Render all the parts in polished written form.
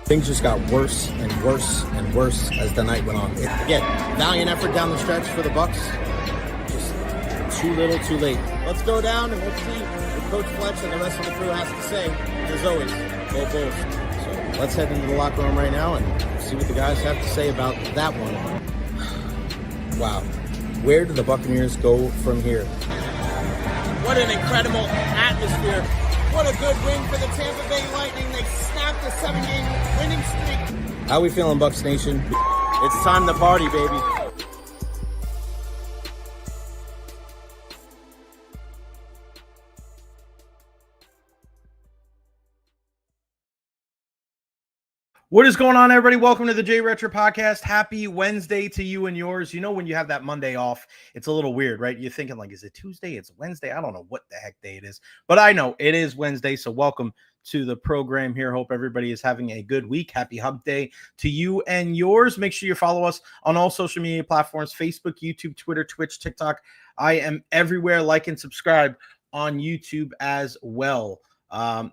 Things just got worse and worse and worse as the night went on. Again, valiant effort down the stretch for the Bucks. Just too little, too late. Let's go down and let's see what Coach Fletch and the rest of the crew has to say. As always, go Bulls. So let's head into the locker room right now and see what the guys have to say about that one. Wow. Where do the Buccaneers go from here? What an incredible atmosphere. What a good win for the Tampa Bay Lightning. They snapped a 7-game winning streak. How we feeling, Bucs Nation? It's time to party, baby. What is going on, everybody? Welcome to the Jay Recher Podcast. Happy Wednesday to you and yours. You know, when you have that Monday off, it's a little weird, right? You're thinking like, is it Tuesday? It's Wednesday. I don't know what the heck day it is, but I know it is Wednesday. So welcome to the program here. Hope everybody is having a good week. Happy Hump Day to you and yours. Make sure you follow us on all social media platforms, Facebook, YouTube, Twitter, Twitch, TikTok. I am everywhere. Like and subscribe on YouTube as well.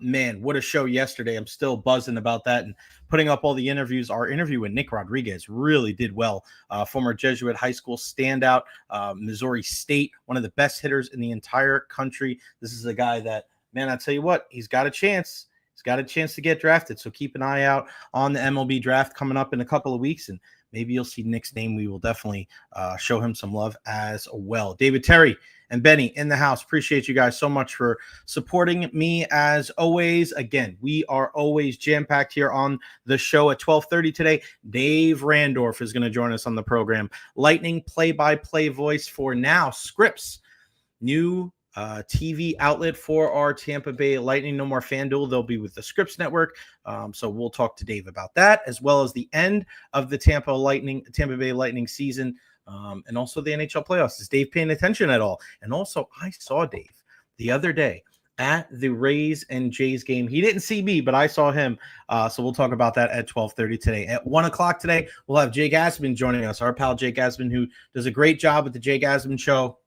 Man, what a show yesterday. I'm still buzzing about that and putting up all the interviews. Our interview with Nick Rodriguez really did well. Former Jesuit high school standout, Missouri State, one of the best hitters in the entire country. This is a guy that, man, I tell you what, he's got a chance. He's got a chance to get drafted. So keep an eye out on the MLB draft coming up in a couple of weeks, and maybe you'll see Nick's name. We will definitely show him some love as well. David Terry and Benny in the house. Appreciate you guys so much for supporting me as always. Again, we are always jam-packed here on the show at 12:30 today. Dave Randorf is going to join us on the program. Lightning play-by-play voice for now. Scripps, new TV outlet for our Tampa Bay Lightning. No more FanDuel. They'll be with the Scripps Network. So we'll talk to Dave about that, as well as the end of the Tampa Bay Lightning season. And also the NHL playoffs. Is Dave paying attention at all? And also, I saw Dave the other day at the Rays and Jays game. He didn't see me, but I saw him. So we'll talk about that at 12:30 today. At 1 o'clock today, we'll have Jake Asman joining us, our pal Jake Asman, who does a great job at the Jake Asman Show,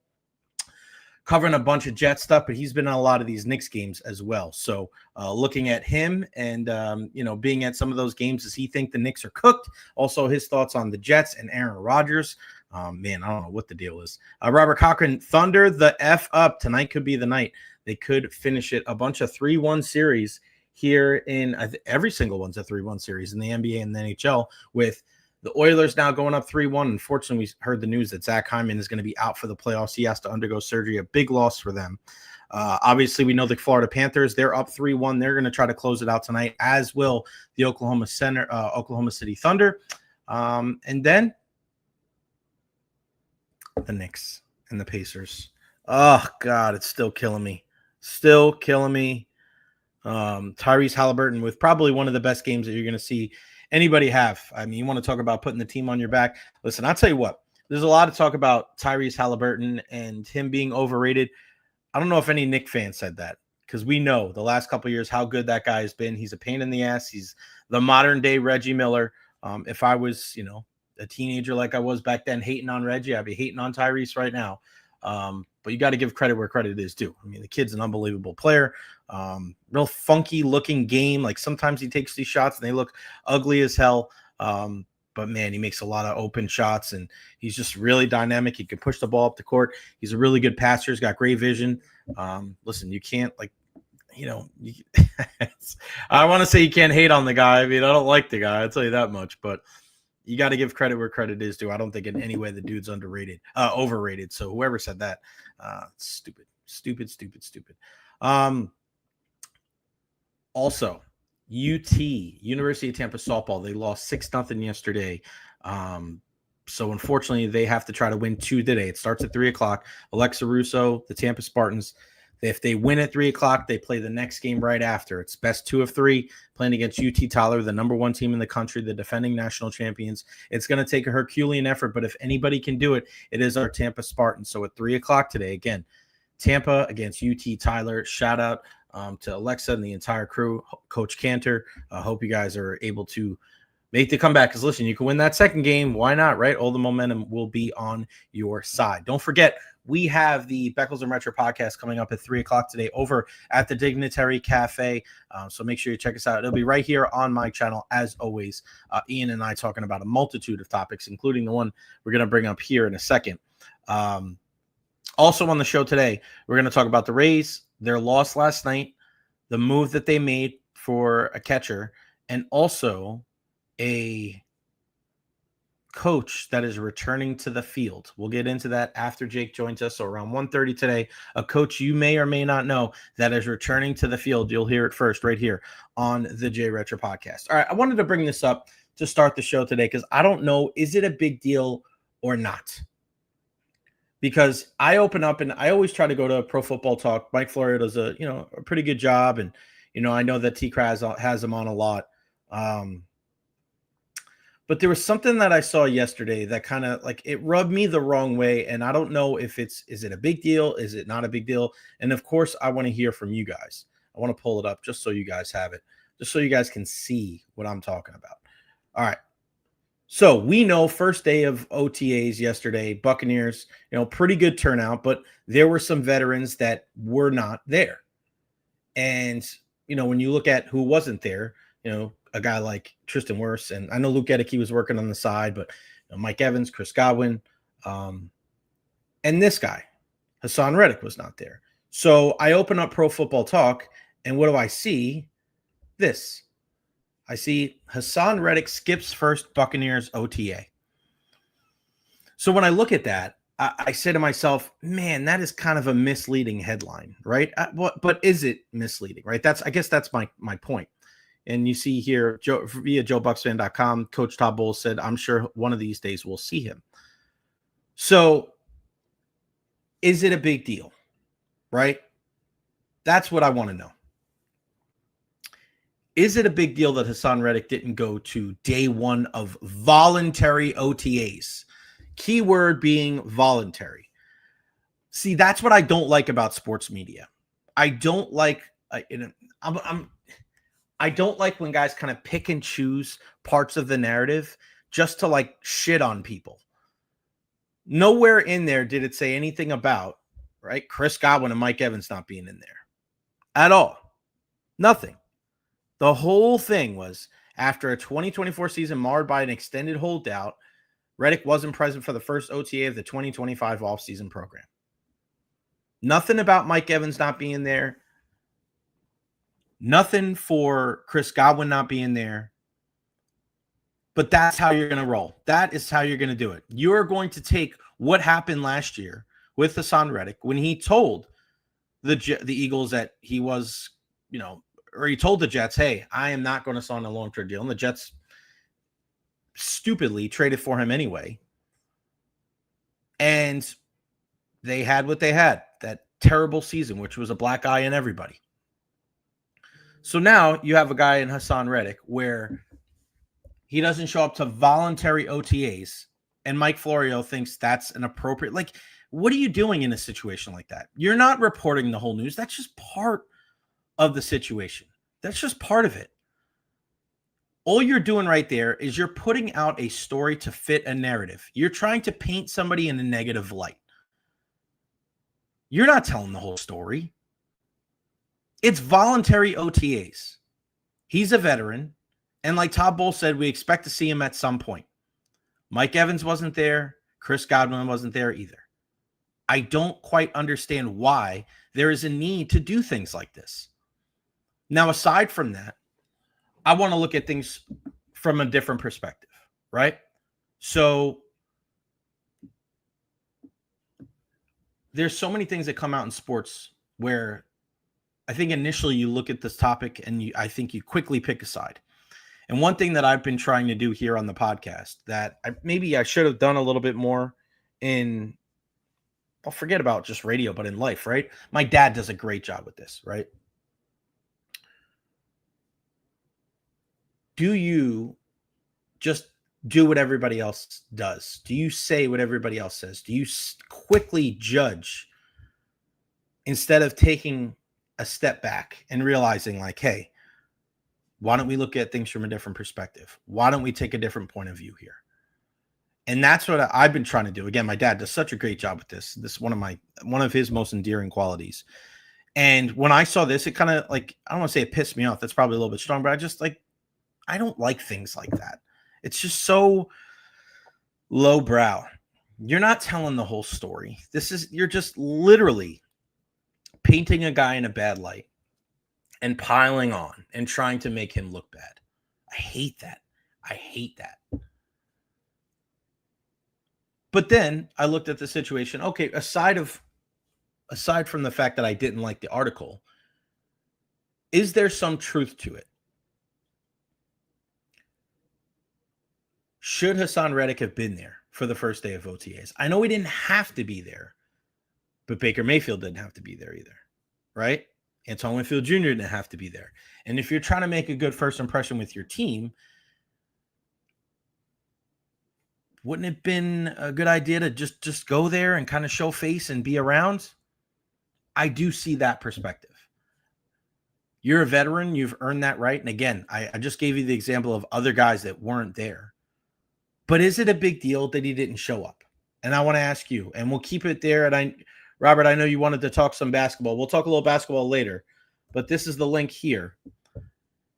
covering a bunch of Jet stuff, but he's been on a lot of these Knicks games as well. So looking at him and, being at some of those games, does he think the Knicks are cooked? Also, his thoughts on the Jets and Aaron Rodgers. Man, I don't know what the deal is. Robert Cochran, Thunder the F up. Tonight could be the night. They could finish it. A bunch of 3-1 series here in every single one's a 3-1 series in the NBA and the NHL, with the Oilers now going up 3-1. Unfortunately, we heard the news that Zach Hyman is going to be out for the playoffs. He has to undergo surgery, a big loss for them. Obviously, we know the Florida Panthers, they're up 3-1. They're going to try to close it out tonight, as will the Oklahoma City Thunder. And then the Knicks and the Pacers. Oh, God, it's still killing me. Tyrese Halliburton with probably one of the best games that you're going to see anybody have. I mean, you want to talk about putting the team on your back. Listen, I'll tell you what. There's a lot of talk about Tyrese Halliburton and him being overrated. I don't know if any Knick fan said that, because we know the last couple of years how good that guy has been. He's a pain in the ass. He's the modern-day Reggie Miller. If I was, a teenager like I was back then hating on Reggie, I'd be hating on Tyrese right now. But you got to give credit where credit is due. I mean, the kid's an unbelievable player. Real funky looking game. Like sometimes he takes these shots and they look ugly as hell. But man, he makes a lot of open shots and he's just really dynamic. He can push the ball up the court. He's a really good passer. He's got great vision. Listen, you can't I want to say you can't hate on the guy. I mean, I don't like the guy. I'll tell you that much, but you got to give credit where credit is due. I don't think in any way the dude's overrated. So whoever said that, stupid. Also, University of Tampa softball, they lost 6-0 yesterday. So unfortunately, they have to try to win 2 today. It starts at 3 o'clock. Alexa Russo, the Tampa Spartans, if they win at 3 o'clock, they play the next game right after. It's best 2 of 3, playing against UT Tyler, the number 1 team in the country, the defending national champions. It's going to take a Herculean effort, but if anybody can do it, it is our Tampa Spartans. So at 3 o'clock today, again, Tampa against UT Tyler. Shout out to Alexa and the entire crew, Coach Cantor. I hope you guys are able to make the comeback, because listen, you can win that second game. Why not, right? All the momentum will be on your side. Don't forget, we have the Beckles and Recher podcast coming up at 3 o'clock today over at the Dignitary Cafe. So make sure you check us out. It'll be right here on my channel, as always. Ian and I talking about a multitude of topics, including the one we're going to bring up here in a second. Also on the show today, we're going to talk about the Rays, their loss last night, the move that they made for a catcher, and also a coach that is returning to the field. We'll get into that after Jake joins us. So around 1:30 today, a coach you may or may not know that is returning to the field. You'll hear it first right here on the Jay Recher podcast. All right, I wanted to bring this up to start the show today because I don't know, is it a big deal or not? Because I open up and I always try to go to Pro Football Talk. Mike Florio does a pretty good job, and I know that T-Kraz has him on a lot. But there was something that I saw yesterday that kind of like it rubbed me the wrong way, and I don't know if is it a big deal, is it not a big deal? And of course, I want to hear from you guys. I want to pull it up just so you guys have it, just so you guys can see what I'm talking about. All right. So we know first day of OTAs yesterday, Buccaneers, pretty good turnout, but there were some veterans that were not there. And, when you look at who wasn't there, a guy like Tristan Wirfs, and I know Luke Gedeke was working on the side, but Mike Evans, Chris Godwin, and this guy, Haason Reddick, was not there. So I open up Pro Football Talk, and what do I see? This. I see Haason Reddick skips first Buccaneers OTA. So when I look at that, I say to myself, man, that is kind of a misleading headline, right? But is it misleading, right? I guess that's my point. And you see here via JoeBucksFan.com, Coach Todd Bowles said, I'm sure one of these days we'll see him. So is it a big deal, right? That's what I want to know. Is it a big deal that Haason Reddick didn't go to day one of voluntary OTAs? Keyword being voluntary. See, that's what I don't like about sports media. I don't like I don't like when guys kind of pick and choose parts of the narrative just to like shit on people. Nowhere in there did it say anything about, right, Chris Godwin and Mike Evans not being in there at all. Nothing. The whole thing was after a 2024 season marred by an extended holdout, Reddick wasn't present for the first OTA of the 2025 offseason program. Nothing about Mike Evans not being there. Nothing for Chris Godwin not being there. But that's how you're going to roll. That is how you're going to do it. You're going to take what happened last year with Haason Reddick when he told the Eagles that he was, or he told the Jets, hey, I am not going to sign a long-term deal. And the Jets stupidly traded for him anyway. And they had what they had, that terrible season, which was a black eye in everybody. So now you have a guy in Haason Reddick where he doesn't show up to voluntary OTAs, and Mike Florio thinks that's an appropriate. Like, what are you doing in a situation like that? You're not reporting the whole news. That's just part of the situation. That's just part of it. All you're doing right there is you're putting out a story to fit a narrative. You're trying to paint somebody in a negative light. You're not telling the whole story. It's voluntary OTAs. He's a veteran. And like Todd Bowles said, we expect to see him at some point. Mike Evans wasn't there. Chris Godwin wasn't there either. I don't quite understand why there is a need to do things like this. Now, aside from that, I want to look at things from a different perspective, right? So there's so many things that come out in sports where I think initially you look at this topic and I think you quickly pick a side. And one thing that I've been trying to do here on the podcast that maybe I should have done a little bit more in, I'll forget about just radio, but in life, right? My dad does a great job with this, right? Do you just do what everybody else does? Do you say what everybody else says? Do you quickly judge instead of taking a step back and realizing like, hey, why don't we look at things from a different perspective? Why don't we take a different point of view here? And that's what I've been trying to do. Again, my dad does such a great job with this. This is one of his most endearing qualities. And when I saw this, it kind of like, I don't want to say it pissed me off. That's probably a little bit strong, but I don't like things like that. It's just so lowbrow. You're not telling the whole story. You're just literally painting a guy in a bad light and piling on and trying to make him look bad. I hate that. But then I looked at the situation. Okay, aside from the fact that I didn't like the article, is there some truth to it? Should Haason Reddick have been there for the first day of OTAs? I know he didn't have to be there, but Baker Mayfield didn't have to be there either, right? Antoine Winfield Jr. didn't have to be there. And if you're trying to make a good first impression with your team, wouldn't it have been a good idea to just go there and kind of show face and be around? I do see that perspective. You're a veteran. You've earned that right. And again, I just gave you the example of other guys that weren't there. But is it a big deal that he didn't show up? And I want to ask you, and we'll keep it there. And Robert, I know you wanted to talk some basketball. We'll talk a little basketball later. But this is the link here.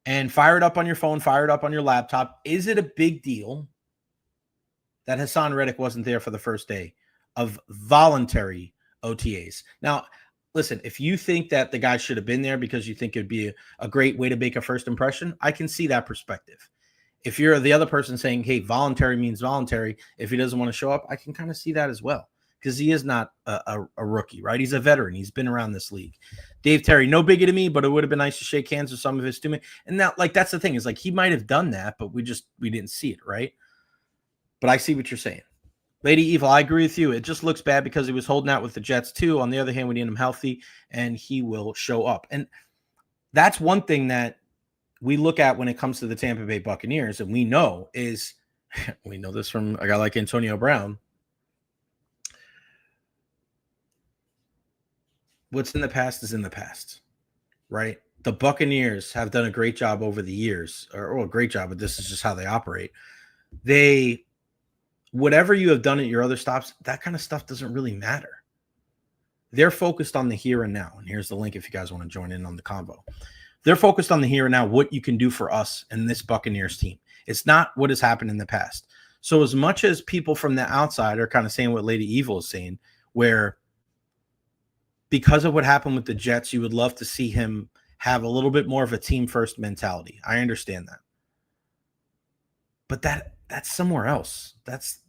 And fire it up on your phone, fire it up on your laptop. Is it a big deal that Haason Reddick wasn't there for the first day of voluntary OTAs? Now, listen, if you think that the guy should have been there because you think it'd be a great way to make a first impression, I can see that perspective. If you're the other person saying, hey, voluntary means voluntary, if he doesn't want to show up, I can kind of see that as well, because he is not a rookie, right? He's a veteran. He's been around this league. Dave Terry, no biggie to me, but it would have been nice to shake hands with some of his teammates. And now, that's the thing, is he might have done that, but we didn't see it, right? But I see what you're saying. Lady Evil, I agree with you. It just looks bad because he was holding out with the Jets too. On the other hand, we need him healthy and he will show up. And that's one thing that we look at when it comes to the Tampa Bay Buccaneers. And we know this from a guy like Antonio Brown. What's in the past is in the past, right? The Buccaneers have done a great job over the years, or a great job, but this is just how they operate. Whatever you have done at your other stops, that kind of stuff doesn't really matter. They're focused on the here and now. And here's the link if you guys want to join in on the convo. They're focused on the here and now, what you can do for us and this Buccaneers team. It's not what has happened in the past. So as much as people from the outside are kind of saying what Lady Evil is saying, where because of what happened with the Jets, you would love to see him have a little bit more of a team first mentality. I understand that. But that's somewhere else. That's,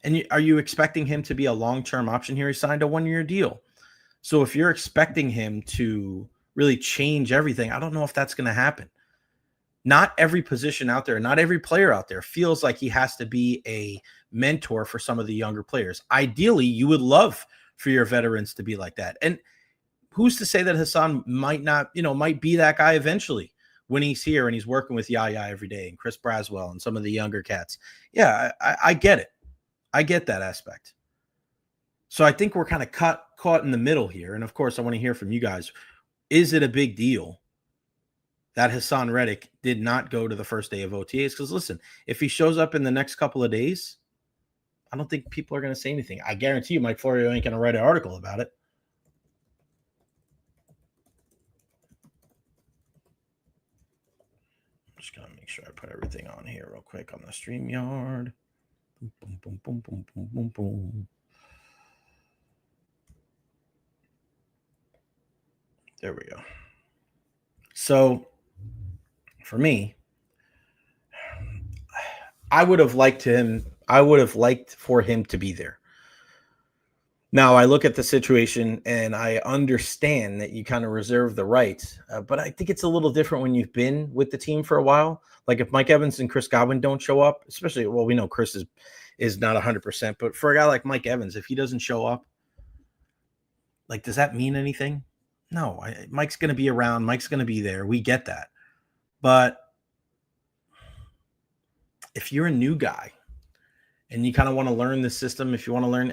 and are you expecting him to be a long-term option here? He signed a 1-year deal. So if you're expecting him to really change everything, I don't know if that's going to happen. Not every position out there, not every player out there feels like he has to be a mentor for some of the younger players. Ideally, you would love for your veterans to be like that. And who's to say that Haason might be that guy eventually when he's here and he's working with Yaya every day and Chris Braswell and some of the younger cats. Yeah, I get it. I get that aspect. So I think we're kind of caught in the middle here. And of course, I want to hear from you guys. Is it a big deal that Haason Reddick did not go to the first day of OTAs? Because listen, if he shows up in the next couple of days, I don't think people are going to say anything. I guarantee you Mike Florio ain't going to write an article about it. I'm just going to make sure I put everything on here real quick on the StreamYard. Boom, boom, boom, boom, boom, boom, boom, boom. There we go. So, for me, I would have liked for him to be there. Now, I look at the situation and I understand that you kind of reserve the right, but I think it's a little different when you've been with the team for a while. Like if Mike Evans and Chris Godwin don't show up, especially, well, we know Chris is not 100%, but for a guy like Mike Evans, if he doesn't show up, does that mean anything? No, Mike's going to be around. Mike's going to be there. We get that. But if you're a new guy and you kind of want to learn the system, if you want to learn,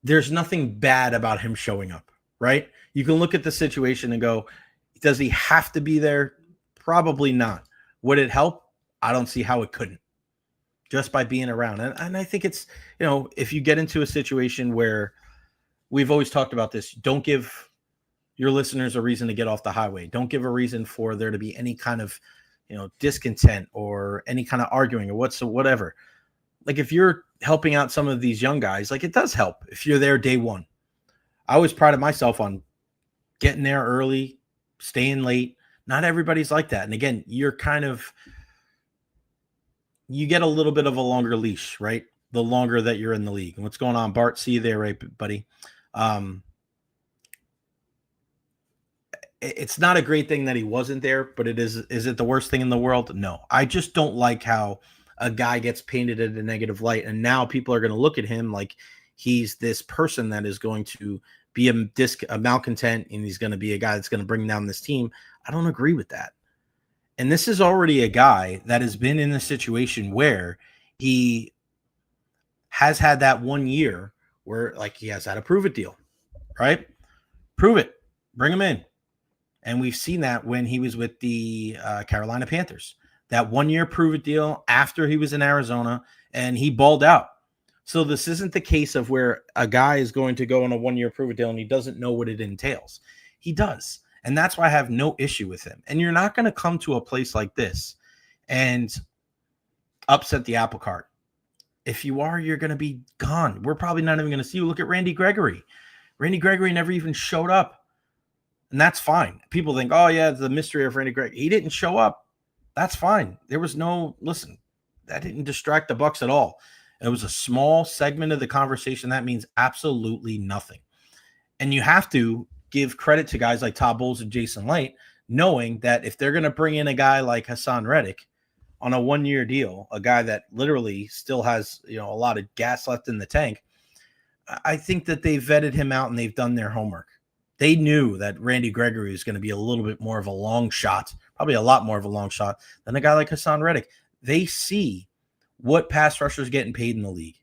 there's nothing bad about him showing up, right? You can look at the situation and go, does he have to be there? Probably not. Would it help? I don't see how it couldn't. just by being around. And I think it's, if you get into a situation where we've always talked about this, don't give your listeners a reason to get off the highway. Don't give a reason for there to be any kind of, discontent or any kind of arguing or whatever. Like if you're helping out some of these young guys, like it does help if you're there day one. I always prided myself on getting there early, staying late. Not everybody's like that. And again, you get a little bit of a longer leash, right? The longer that you're in the league. And what's going on, Bart? See you there, right, buddy? It's not a great thing that he wasn't there, but is it the worst thing in the world? No. I just don't like how a guy gets painted in a negative light, and now people are going to look at him like he's this person that is going to be a malcontent, and he's going to be a guy that's going to bring down this team. I don't agree with that. And this is already a guy that has been in a situation where he has had that 1 year where like he has had a prove it deal, right? Prove it, bring him in. And we've seen that when he was with the Carolina Panthers, that 1 year prove it deal after he was in Arizona, and he balled out. So this isn't the case of where a guy is going to go on a 1 year prove it deal and he doesn't know what it entails. He does. And that's why I have no issue with him. And you're not going to come to a place like this and upset the apple cart. If you are, you're going to be gone. We're probably not even going to see you. Look at Randy Gregory. Randy Gregory never even showed up. And that's fine. People think, oh, yeah, the mystery of Randy Gregory. He didn't show up. That's fine. There was that didn't distract the Bucs at all. It was a small segment of the conversation. That means absolutely nothing. And you have to give credit to guys like Todd Bowles and Jason Light, knowing that if they're going to bring in a guy like Haason Reddick on a 1 year deal, a guy that literally still has, a lot of gas left in the tank, I think that they vetted him out and they've done their homework. They knew that Randy Gregory was going to be a little bit more of a long shot, probably a lot more of a long shot than a guy like Haason Reddick. They see what pass rushers getting paid in the league,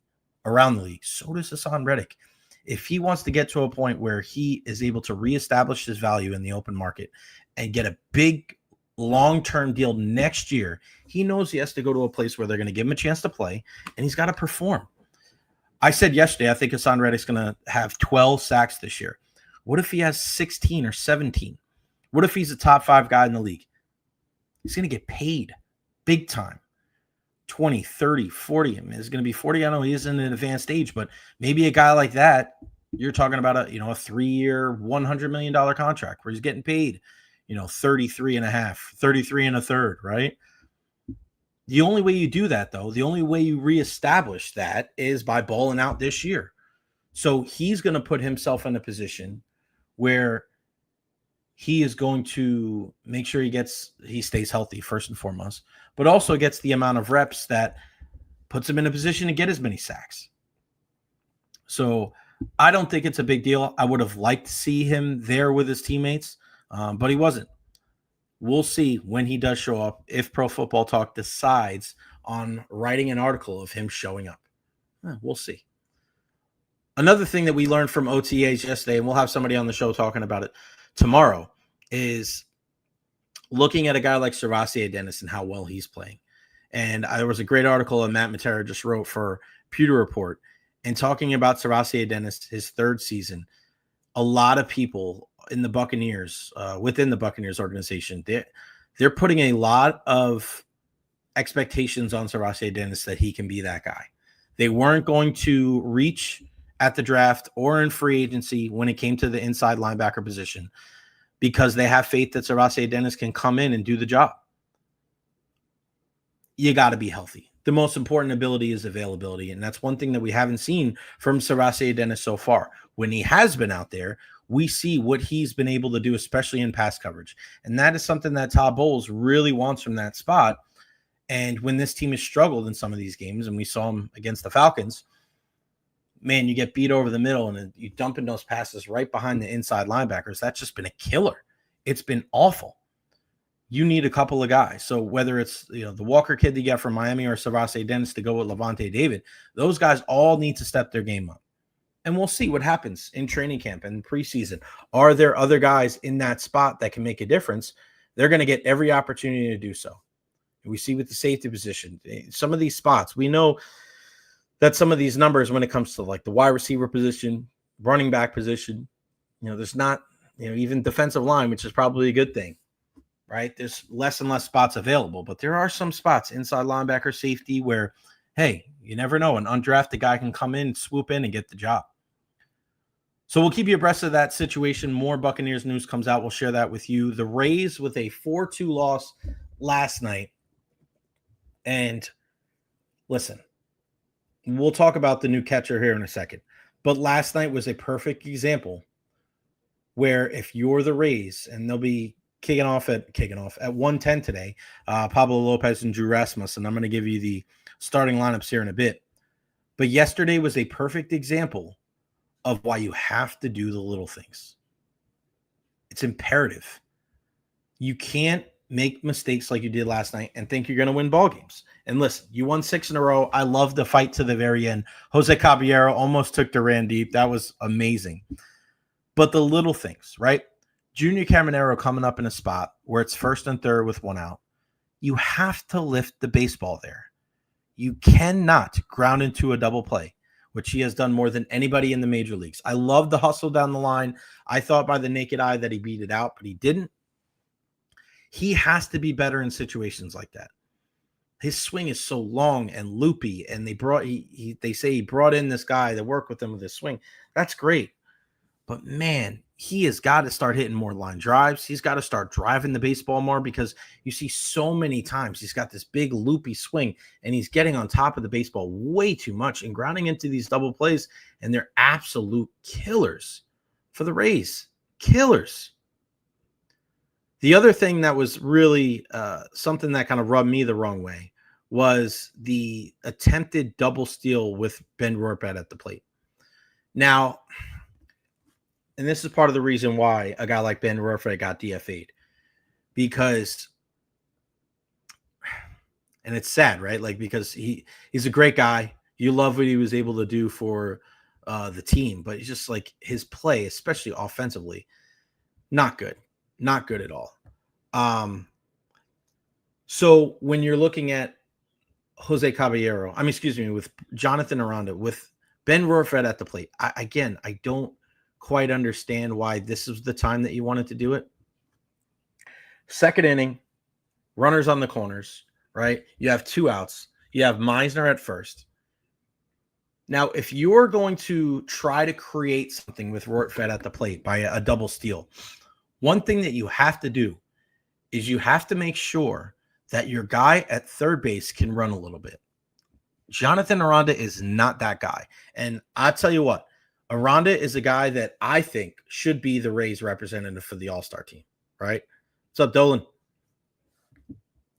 around the league. So does Haason Reddick. If he wants to get to a point where he is able to reestablish his value in the open market and get a big long-term deal next year, he knows he has to go to a place where they're going to give him a chance to play, and he's got to perform. I said yesterday, I think Haason Reddick's going to have 12 sacks this year. What if he has 16 or 17? What if he's a top 5 guy in the league? He's going to get paid big time. 20, 30, 40. I mean, it's going to be 40. I know he is in an advanced age, but maybe a guy like that, you're talking about a 3-year, $100 million contract where he's getting paid, 33 and a half, 33 and a third, right? The only way you do that, though, the only way you reestablish that is by balling out this year. So he's going to put himself in a position where he is going to make sure he stays healthy first and foremost, but also gets the amount of reps that puts him in a position to get as many sacks. So I don't think it's a big deal. I would have liked to see him there with his teammates, but he wasn't. We'll see when he does show up if Pro Football Talk decides on writing an article of him showing up. We'll see. Another thing that we learned from OTAs yesterday, and we'll have somebody on the show talking about it tomorrow, is looking at a guy like SirVocea Dennis and how well he's playing. And there was a great article that Matt Matera just wrote for Pewter Report, and talking about SirVocea Dennis, his third season. A lot of people in the Buccaneers, within the Buccaneers organization, they're putting a lot of expectations on SirVocea Dennis that he can be that guy. They weren't going to reach at the draft or in free agency when it came to the inside linebacker position, because they have faith that SirVocea Dennis can come in and do the job. You got to be healthy. The most important ability is availability, and that's one thing that we haven't seen from SirVocea Dennis so far. When he has been out there, we see what he's been able to do, especially in pass coverage, and that is something that Todd Bowles really wants from that spot. And when this team has struggled in some of these games, and we saw him against the Falcons, man, you get beat over the middle and you dump in those passes right behind the inside linebackers. That's just been a killer. It's been awful. You need a couple of guys. So whether it's the Walker kid that you got from Miami or SirVocea Dennis to go with Levante David, those guys all need to step their game up. And we'll see what happens in training camp and preseason. Are there other guys in that spot that can make a difference? They're going to get every opportunity to do so. We see with the safety position, some of these spots, we know that some of these numbers, when it comes to like the wide receiver position, running back position, there's not, even defensive line, which is probably a good thing, right? There's less and less spots available, but there are some spots inside linebacker, safety where, hey, you never know. An undrafted guy can come in, swoop in, and get the job. So we'll keep you abreast of that situation. More Buccaneers news comes out. We'll share that with you. The Rays with a 4-2 loss last night. And listen, we'll talk about the new catcher here in a second. But last night was a perfect example where if you're the Rays, and they'll be kicking off at 1:10 today, Pablo Lopez and Drew Rasmussen. I'm going to give you the starting lineups here in a bit. But yesterday was a perfect example of why you have to do the little things. It's imperative. You can't make mistakes like you did last night and think you're going to win ball games. And listen, you won 6 in a row. I love the fight to the very end. Jose Caballero almost took Duran deep. That was amazing. But the little things, right? Junior Caminero coming up in a spot where it's 1st and 3rd with 1 out. You have to lift the baseball there. You cannot ground into a double play, which he has done more than anybody in the major leagues. I love the hustle down the line. I thought by the naked eye that he beat it out, but he didn't. He has to be better in situations like that. His swing is so long and loopy, and they say he brought in this guy to work with him with his swing. That's great. But man, he has got to start hitting more line drives. He's got to start driving the baseball more, because you see so many times he's got this big loopy swing and he's getting on top of the baseball way too much and grounding into these double plays, and they're absolute killers for the Rays. Killers. The other thing that was really something that kind of rubbed me the wrong way was the attempted double steal with Ben Rorpat at the plate. Now, and this is part of the reason why a guy like Ben Rorpat got DFA'd, because, and it's sad, right? Like, because he's a great guy. You love what he was able to do for the team, but it's just like his play, especially offensively, not good. Not good at all. So when you're looking at Jose Caballero, with Jonathan Aranda, with Ben Rorpat at the plate, I don't quite understand why this is the time that you wanted to do it. 2nd inning, runners on the corners, right? You have 2 outs. You have Meisner at 1st. Now, if you're going to try to create something with Rorpat at the plate by a double steal, one thing that you have to do is you have to make sure that your guy at 3rd base can run a little bit. Jonathan Aranda is not that guy. And I'll tell you what, Aranda is a guy that I think should be the Rays representative for the All-Star team, right? What's up, Dolan?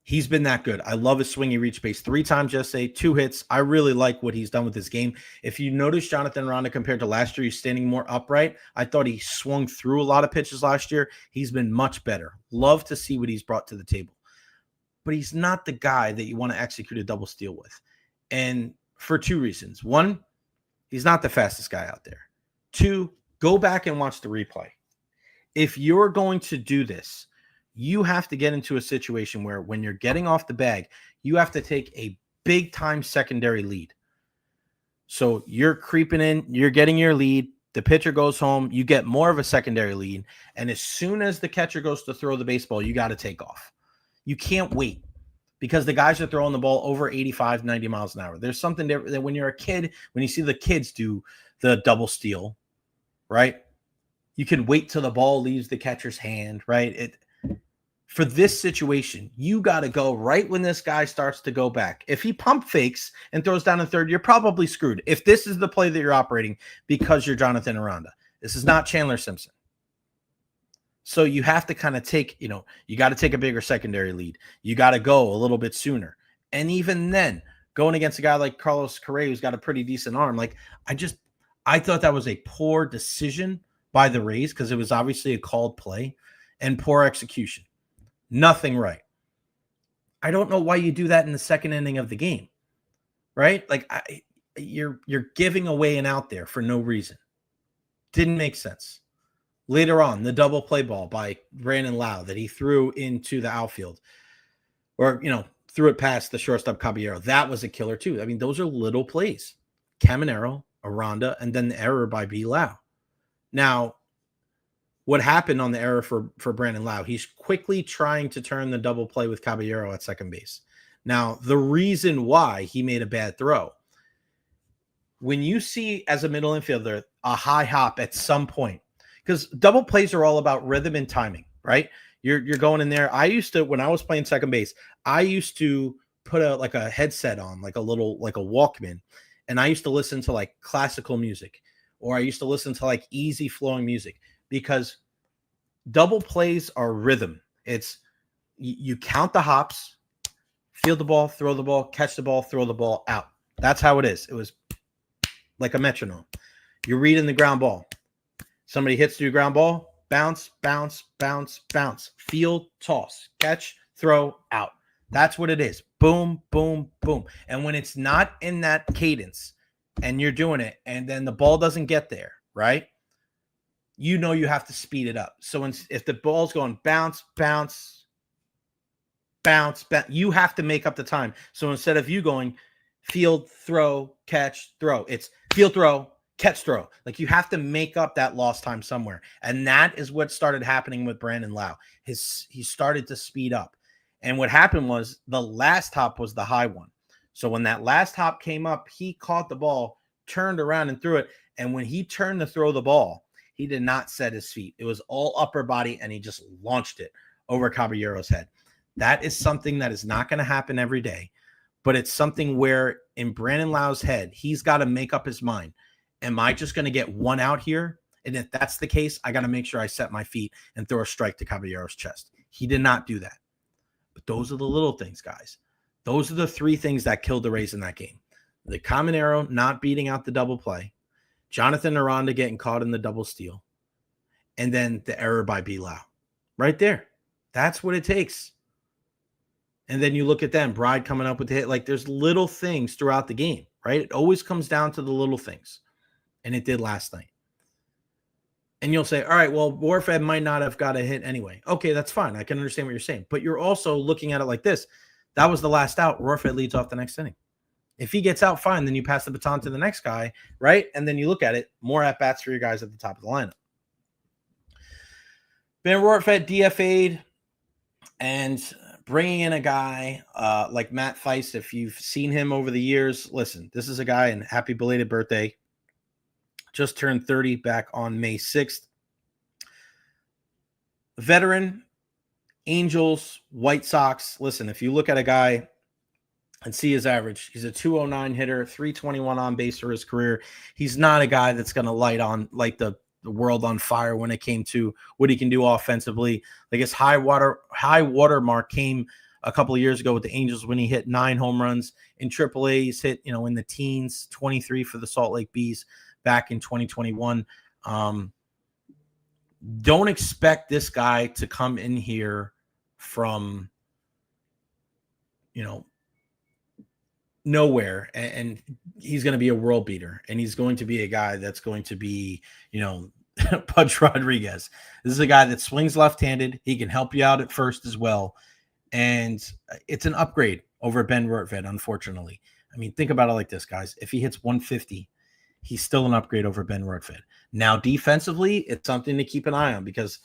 He's been that good. I love his swing. He reached base 3 times yesterday, 2 hits. I really like what he's done with his game. If you notice Jonathan Aranda compared to last year, he's standing more upright. I thought he swung through a lot of pitches last year. He's been much better. Love to see what he's brought to the table. But he's not the guy that you want to execute a double steal with. And for 2 reasons. 1, he's not the fastest guy out there. 2, go back and watch the replay. If you're going to do this, you have to get into a situation where when you're getting off the bag, you have to take a big time secondary lead. So you're creeping in, you're getting your lead, the pitcher goes home, you get more of a secondary lead. And as soon as the catcher goes to throw the baseball, you got to take off. You can't wait, because the guys are throwing the ball over 85, 90 miles an hour. There's something different that when you're a kid, when you see the kids do the double steal, right? You can wait till the ball leaves the catcher's hand, right? For this situation, you got to go right when this guy starts to go back. If he pump fakes and throws down in 3rd, you're probably screwed. If this is the play that you're operating, because you're Jonathan Aranda. This is not Chandler Simpson. So you have to kind of take, you got to take a bigger secondary lead. You got to go a little bit sooner. And even then, going against a guy like Carlos Correa, who's got a pretty decent arm, I thought that was a poor decision by the Rays, because it was obviously a called play and poor execution. Nothing right. I don't know why you do that in the 2nd inning of the game, right? Like, you're giving away an out there for no reason. Didn't make sense. Later on, the double play ball by Brandon Lau that he threw into the outfield, or threw it past the shortstop Caballero. That was a killer too. I mean, those are little plays. Caminero, Aranda, and then the error by B. Lau. Now, what happened on the error for Brandon Lau? He's quickly trying to turn the double play with Caballero at second base. Now, the reason why he made a bad throw, when you see as a middle infielder a high hop at some point, because double plays are all about rhythm and timing, right? You're going in there. I used to, when I was playing second base, I used to put a headset on, like a Walkman, and I used to listen to like classical music, or I used to listen to like easy flowing music, because double plays are rhythm. It's you count the hops, field the ball, throw the ball, catch the ball, throw the ball out. That's how it is. It was like a metronome. You're reading the ground ball. Somebody hits you ground ball, bounce, bounce, bounce, bounce, field, toss, catch, throw, out. That's what it is. Boom, boom, boom. And when it's not in that cadence and you're doing it and then the ball doesn't get there, right? You know you have to speed it up. So if the ball's going bounce, bounce, bounce, bounce, you have to make up the time. So instead of you going field, throw, catch, throw, it's field, throw, catch, throw. Like you have to make up that lost time somewhere. And that is what started happening with Brandon Lau. He started to speed up. And what happened was the last hop was the high one. So when that last hop came up, he caught the ball, turned around and threw it. And when he turned to throw the ball, he did not set his feet. It was all upper body, and he just launched it over Caballero's head. That is something that is not going to happen every day, but it's something where in Brandon Lau's head, he's got to make up his mind. Am I just going to get one out here? And if that's the case, I got to make sure I set my feet and throw a strike to Caballero's chest. He did not do that. But those are the little things, guys. Those are the three things that killed the Rays in that game. The Caminero not beating out the double play, Jonathan Aranda getting caught in the double steal, and then the error by B. Lau. Right there. That's what it takes. And then you look at them, Bride coming up with the hit. Like there's little things throughout the game, right? It always comes down to the little things. And it did last night. And you'll say, all right, well, Warfed might not have got a hit anyway. Okay, that's fine. I can understand what you're saying. But you're also looking at it like this. That was the last out. Warfed leads off the next inning. If he gets out, fine. Then you pass the baton to the next guy, right? And then you look at it, more at-bats for your guys at the top of the lineup. Ben Rortvedt DFA'd, and bringing in a guy like Matt Theis, if you've seen him over the years, listen, this is a guy, and happy belated birthday. Just turned 30 back on May 6th. Veteran, Angels, White Sox. Listen, if you look at a guy and see his average, he's a 209 hitter, 321 on base for his career. He's not a guy that's going to light the world on fire when it came to what he can do offensively. Like his high water mark came a couple of years ago with the Angels when he hit 9 home runs. In AAA, he's hit, in the teens, 23 for the Salt Lake Bees back in 2021. Don't expect this guy to come in here from, nowhere, and he's going to be a world beater, and he's going to be a guy that's going to be, Pudge Rodriguez. This is a guy that swings left-handed. He can help you out at first as well, and it's an upgrade over Ben Rortvedt, unfortunately. I mean, think about it like this, guys. If he hits 150, he's still an upgrade over Ben Rortvedt. Now, defensively, it's something to keep an eye on because,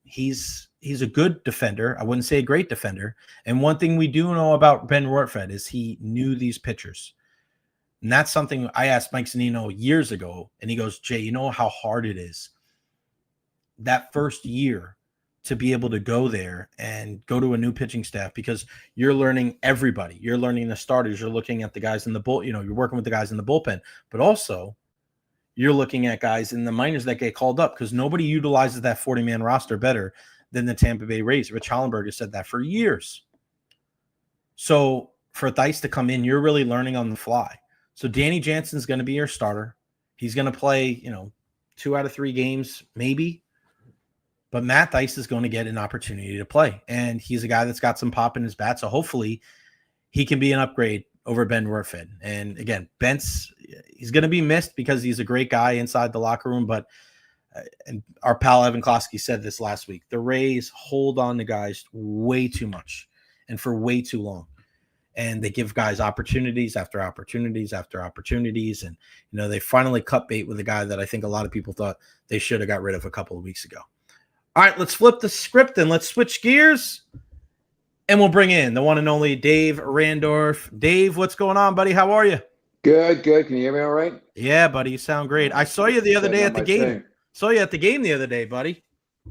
he's a good defender. I wouldn't say a great defender. And one thing we do know about Ben Rortvedt is he knew these pitchers. And that's something I asked Mike Zunino years ago. And he goes, Jay, you know how hard it is that first year to be able to go there and go to a new pitching staff because you're learning everybody. You're learning the starters. You're looking at the guys in the bull. You're working with the guys in the bullpen. But also, you're looking at guys in the minors that get called up because nobody utilizes that 40-man roster better than the Tampa Bay Rays. Rich Hollenberg has said that for years. So for Theis to come in, you're really learning on the fly. So Danny Jansen's going to be your starter. He's going to play, 2 out of 3 games, maybe. But Matt Theis is going to get an opportunity to play. And he's a guy that's got some pop in his bat. So hopefully he can be an upgrade over Ben Rortvedt. And again, he's going to be missed because he's a great guy inside the locker room. But and our pal Evan Klosky said this last week, the Rays hold on to guys way too much. and for way too long. And they give guys opportunities after opportunities after opportunities. And, they finally cut bait with a guy that I think a lot of people thought they should have got rid of a couple of weeks ago. All right, let's flip the script and let's switch gears. And we'll bring in the one and only Dave Randorf. Dave, what's going on, buddy? How are you? Good. Can you hear me all right? Yeah, buddy. You sound great. I saw you the other day at the game. Thing. Saw you at the game the other day, buddy.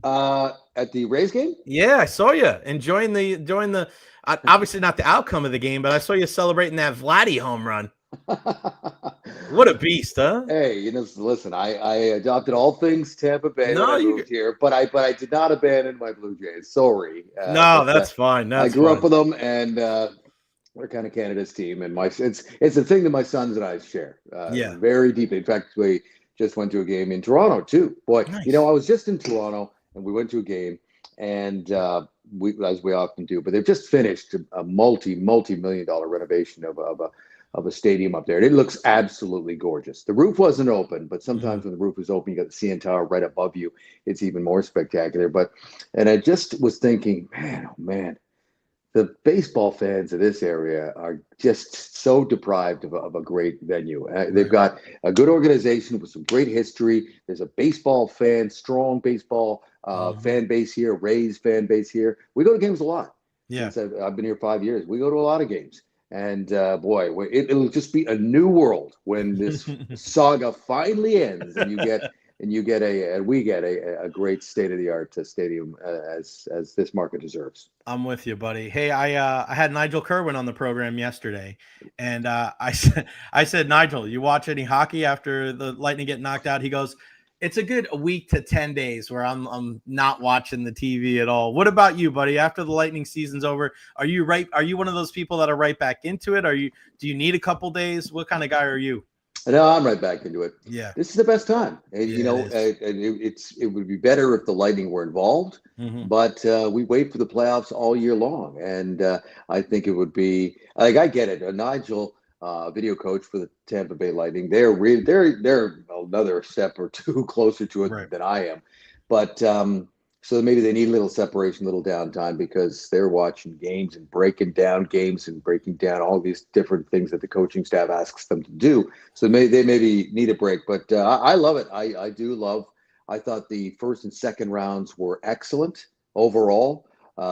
At the Rays game? Yeah, I saw you enjoying the obviously not the outcome of the game, but I saw you celebrating that Vladdy home run. What a beast, huh? Hey, listen, I adopted all things Tampa Bay when I moved here, but I did not abandon my Blue Jays. Sorry. No, that's fine. I grew up with them, and we're kind of Canada's team, and it's a thing that my sons and I share. Very deeply. In fact, we just went to a game in Toronto too. Boy, nice. I was just in Toronto, and we went to a game, and as we often do, but they've just finished a multi-million-dollar renovation of a stadium up there. And it looks absolutely gorgeous. The roof wasn't open, but sometimes when the roof is open, you got the CN Tower right above you. It's even more spectacular. And I just was thinking, man, the baseball fans of this area are just so deprived of a great venue. They've got a good organization with some great history. There's a strong baseball fan base here, Rays fan base here. We go to games a lot. Yeah. I've been here 5 years. We go to a lot of games. And boy, it'll just be a new world when this saga finally ends, and we get a great state-of-the-art stadium as this market deserves. I'm with you, buddy. Hey, I had Nigel Kerwin on the program yesterday, and I said, Nigel, you watch any hockey after the Lightning get knocked out? He goes, it's a good week to 10 days where I'm not watching the TV at all. What about you, buddy? After the Lightning season's over, are you one of those people that are right back into it? Do you need a couple days? What kind of guy are you? No, I'm right back into it. Yeah. This is the best time. And, it would be better if the Lightning were involved, but we wait for the playoffs all year long. And I think it would be like, I get it. Nigel, video coach for the Tampa Bay Lightning, they're another step or two closer to it than I am. But so maybe they need a little separation, a little downtime, because they're watching games and breaking down games and breaking down all these different things that the coaching staff asks them to do. So they maybe need a break. But I love it. I do love. I thought the first and second rounds were excellent overall.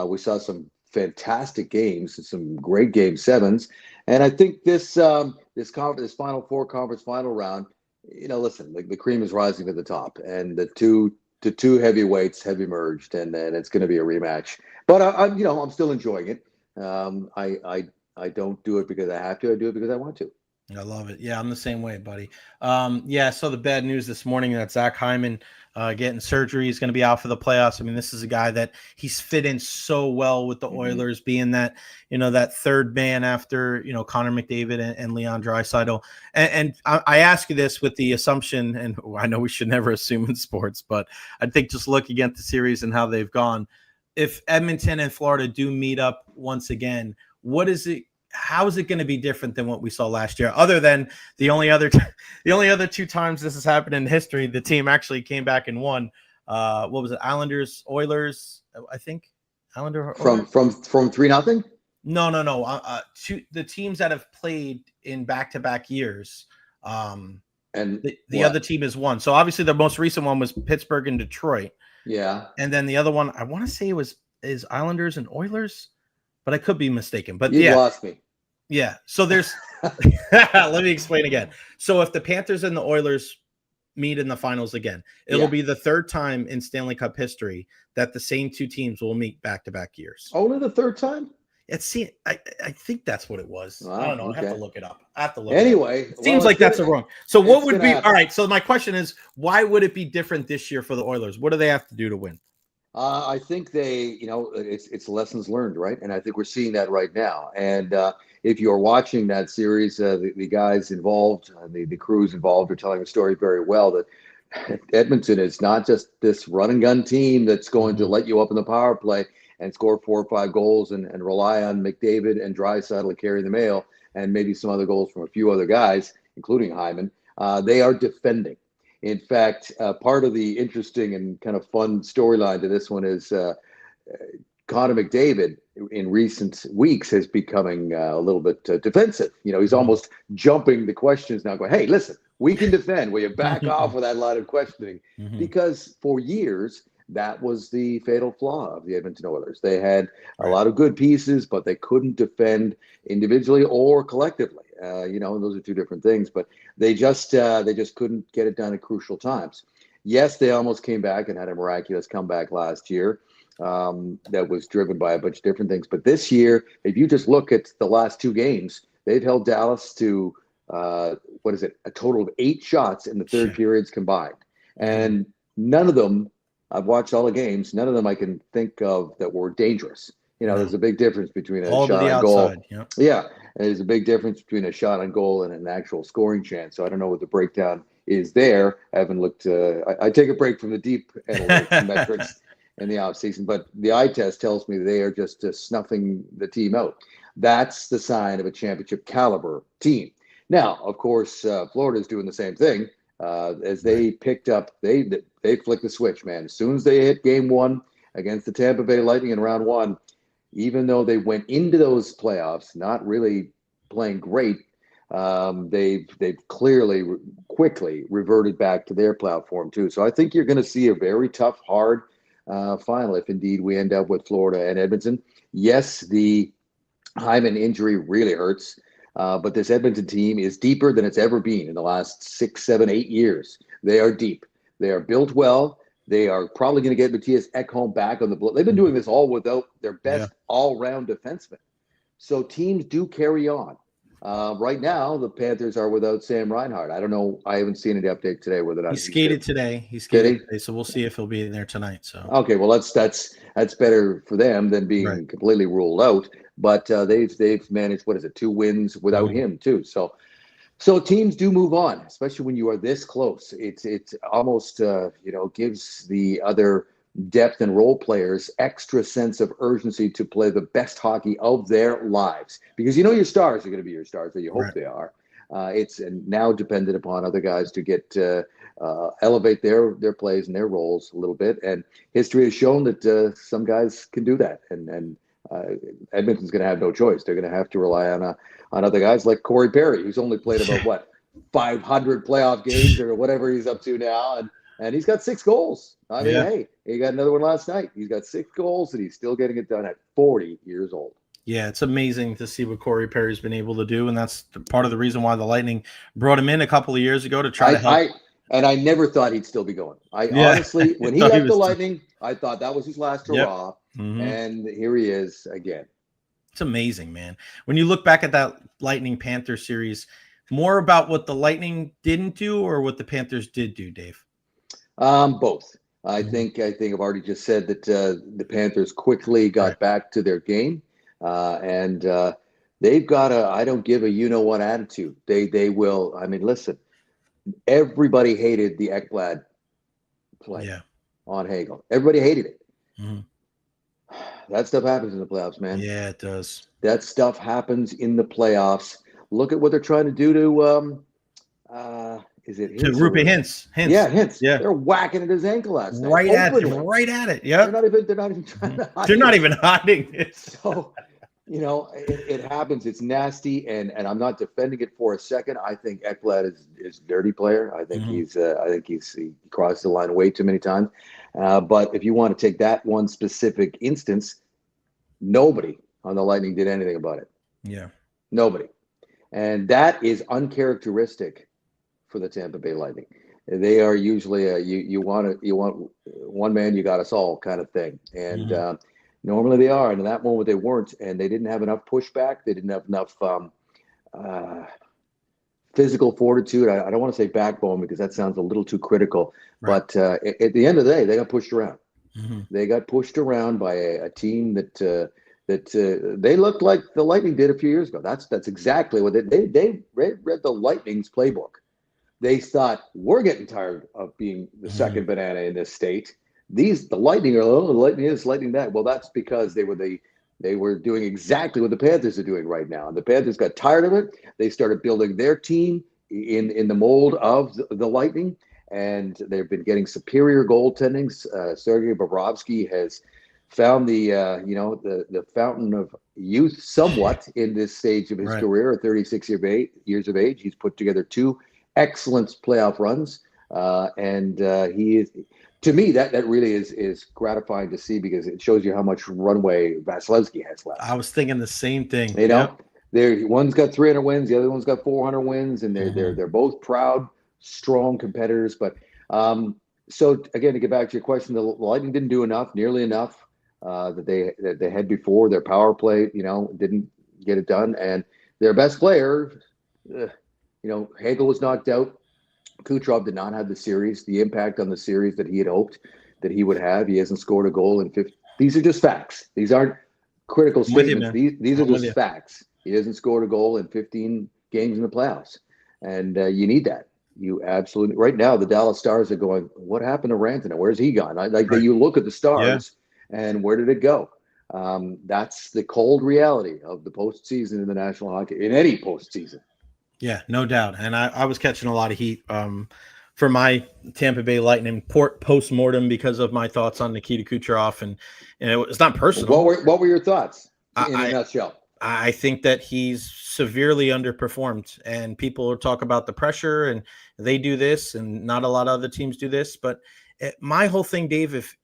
We saw some fantastic games and some great game sevens. And I think this Final Four conference final round, listen, the cream is rising to the top, and the two heavyweights have emerged, and it's going to be a rematch. But I'm still enjoying it. I don't do it because I have to. I do it because I want to. I love it. Yeah, I'm the same way, buddy. I saw the bad news this morning that Zach Hyman getting surgery. He's going to be out for the playoffs. I mean, this is a guy that he's fit in so well with the Oilers, being that, that third man after, Connor McDavid and Leon Draisaitl. And I ask you this with the assumption, and I know we should never assume in sports, but I think just looking at the series and how they've gone, if Edmonton and Florida do meet up once again, how is it going to be different than what we saw last year? Other than the only other two times this has happened in history, the team actually came back and won. What was it? Islanders, Oilers, I think. From 3-0. No. The teams that have played in back-to-back years. And the other team has won. So obviously the most recent one was Pittsburgh and Detroit. Yeah. And then the other one, I want to say is Islanders and Oilers, but I could be mistaken. But you lost me. Yeah. So there's let me explain again. So if the Panthers and the Oilers meet in the finals again, it'll be the third time in Stanley Cup history that the same two teams will meet back-to-back years. Only the third time? I think that's what it was. Wow, I don't know. okay. I have to look it up. It seems like that's wrong. So what would be all right? So my question is, why would it be different this year for the Oilers? What do they have to do to win? I think it's lessons learned, right? And I think we're seeing that right now. And if you're watching that series, the guys involved, the crews involved are telling the story very well that Edmonton is not just this run and gun team that's going to let you up in the power play and score 4 or 5 goals and rely on McDavid and Draisaitl to carry the mail and maybe some other goals from a few other guys, including Hyman. They are defending. In fact, part of the interesting and kind of fun storyline to this one is Connor McDavid in recent weeks is becoming a little bit defensive. He's almost jumping the questions now, going, hey, listen, we can defend. Will you back off with that line of questioning? Because for years, that was the fatal flaw of the Edmonton Oilers. They had a lot of good pieces, but they couldn't defend individually or collectively. Those are two different things, but they just couldn't get it done at crucial times. Yes, they almost came back and had a miraculous comeback last year that was driven by a bunch of different things. But this year, if you just look at the last two games, they've held Dallas to, a total of 8 shots in the third periods combined. And none of them, I've watched all the games, none of them I can think of that were dangerous. There's a big difference between a shot on goal. Yep. Yeah, there's a big difference between a shot on goal and an actual scoring chance. So I don't know what the breakdown is there. I haven't looked. I take a break from the deep analytics metrics in the offseason, but the eye test tells me they are just snuffing the team out. That's the sign of a championship caliber team. Now, of course, Florida is doing the same thing. As they picked up, they flicked the switch, man. As soon as they hit game 1 against the Tampa Bay Lightning in round 1, even though they went into those playoffs not really playing great, they've quickly reverted back to their platform too. So I think you're going to see a very tough, hard final if indeed we end up with Florida and Edmonton. Yes, the Hyman injury really hurts. But this Edmonton team is deeper than it's ever been in the last 6, 7, 8 years. They are deep. They are built well. They are probably going to get Matthias Ekholm back on the blood. They've been doing this all without their best all-round defenseman. So teams do carry on. Right now, the Panthers are without Sam Reinhart. I don't know. I haven't seen any update today whether or not he skated today. He skated today, so we'll see if he'll be in there tonight. So okay, well that's better for them than being completely ruled out. But they've managed 2 wins without him too. So teams do move on, especially when you are this close. It's almost gives the other depth and role players extra sense of urgency to play the best hockey of their lives, because your stars are going to be your stars, or you hope they are. It's now dependent upon other guys to get elevate their plays and their roles a little bit. And history has shown that some guys can do that, and Edmonton's going to have no choice. They're going to have to rely on other guys like Corey Perry, who's only played about 500 playoff games or whatever he's up to now, and he's got 6 goals. I mean, hey, he got another one last night. He's got 6 goals, and he's still getting it done at 40 years old. Yeah, it's amazing to see what Corey Perry's been able to do, and that's part of the reason why the Lightning brought him in a couple of years ago to try to help. I never thought he'd still be going. Honestly, when he left the Lightning, I thought that was his last hurrah. And here he is again. It's amazing, man. When you look back at that Lightning Panther series, more about what the Lightning didn't do or what the Panthers did do, Dave? Both. I think I've already just said that the Panthers quickly got back to their game, and they've got a I don't give a you-know-what attitude. They will. I mean, listen, everybody hated the Ekblad play on Hagel. Everybody hated it. That stuff happens in the playoffs, man. Yeah, it does. That stuff happens in the playoffs. Look at what they're trying to do to is it Hintz? To Roope Hintz. Yeah, Hintz. Yeah. They're whacking at his ankle last night. Right at it. Yeah. They're not even trying to hide They're not even hiding it. So, it happens. It's nasty, and I'm not defending it for a second. I think Ekblad is a dirty player. I think he crossed the line way too many times. But if you want to take that one specific instance, nobody on the Lightning did anything about it. Yeah. Nobody. And that is uncharacteristic for the Tampa Bay Lightning. They are usually you want one man, you got us all kind of thing. And normally they are. And in that moment they weren't. And they didn't have enough pushback. They didn't have enough physical fortitude. I don't want to say backbone because that sounds a little too critical. Right. But at the end of the day, they got pushed around. They got pushed around by a team that they looked like the Lightning did a few years ago. That's exactly what they read the Lightning's playbook. They thought, we're getting tired of being the second banana in this state. The Lightning are, the Lightning is, Lightning that. Well, that's because they were doing exactly what the Panthers are doing right now. And the Panthers got tired of it. They started building their team in the mold of the Lightning, and they've been getting superior goaltending. Sergei Bobrovsky has found the the fountain of youth somewhat in this stage of his career at 36 years of age. He's put together 2 excellent playoff runs, and he is, to me, that really is gratifying to see, because it shows you how much runway Vasilevsky has left. I was thinking the same thing. One's got 300 wins, the other one's got 400 wins, and they're both proud, strong competitors. But so again, to get back to your question, the Lightning didn't do nearly enough that they had before. Their power play, didn't get it done, and their best player, Hagel was knocked out. Kucherov did not have the impact on the series that he had hoped that he would have. He hasn't scored a goal in 50. These are just facts. These aren't critical statements. These are just facts. He hasn't scored a goal in 15 games in the playoffs, and you need that. You absolutely. Right now, the Dallas Stars are going, what happened to Rantanen? Where's he gone? You look at the Stars, and where did it go? That's the cold reality of the postseason in the National Hockey, in any postseason. Yeah, no doubt. And I was catching a lot of heat for my Tampa Bay Lightning post-mortem because of my thoughts on Nikita Kucherov. And it's not personal. What were your thoughts in a nutshell? I think that he's severely underperformed, and people talk about the pressure and they do this and not a lot of other teams do this. But my whole thing, Dave,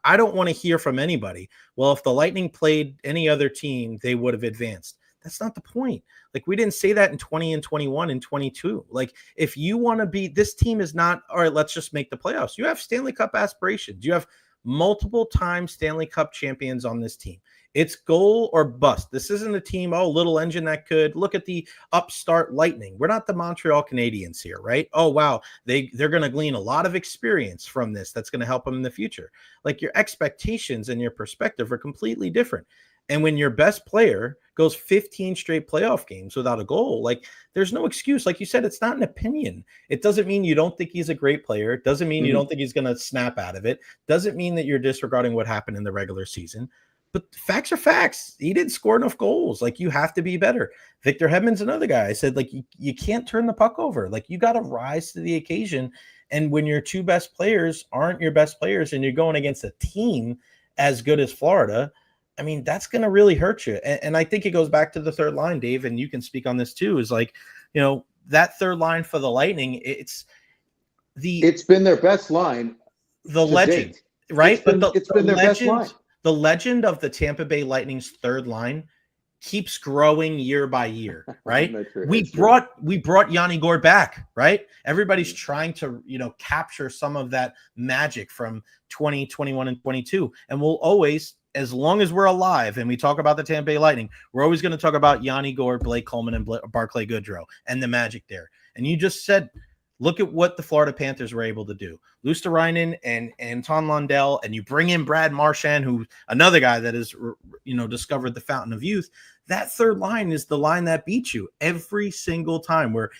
I don't want to hear from anybody, well, if the Lightning played any other team, they would have advanced. That's not the point. Like, we didn't say that in 20 and 21 and 22. Like, if you want to be, this team is not, all right, let's just make the playoffs. You have Stanley Cup aspirations. You have multiple time Stanley Cup champions on this team. It's goal or bust. This isn't a team, little engine that could look at the upstart Lightning. We're not the Montreal Canadiens here, right? Oh, wow. They're going to glean a lot of experience from this. That's going to help them in the future. Like, your expectations and your perspective are completely different. And when your best player goes 15 straight playoff games without a goal, like, there's no excuse. Like you said, it's not an opinion. It doesn't mean you don't think he's a great player. It doesn't mean you don't think he's going to snap out of it. Doesn't mean that you're disregarding what happened in the regular season. But facts are facts. He didn't score enough goals. Like, you have to be better. Victor Hedman's another guy. I said, like, you can't turn the puck over. Like, you got to rise to the occasion. And when your 2 best players aren't your best players and you're going against a team as good as Florida, I mean, that's going to really hurt you. And I think it goes back to the third line, Dave, and you can speak on this too, is like, that third line for the Lightning, it's been their best line. The legend, date. Right? It's been their best line. The legend of the Tampa Bay Lightning's third line keeps growing year by year, right? We brought Yanni Gourde back, right? Everybody's trying to, capture some of that magic from 20, 21, and 22. And we'll always, as long as we're alive and we talk about the Tampa Bay Lightning, we're always going to talk about Yanni Gourde, Blake Coleman, and Barclay Goodrow and the magic there. And you just said, look at what the Florida Panthers were able to do. Luosterainen and Anton Lundell, and you bring in Brad Marchand, who another guy that has, discovered the fountain of youth. That third line is the line that beats you every single time, where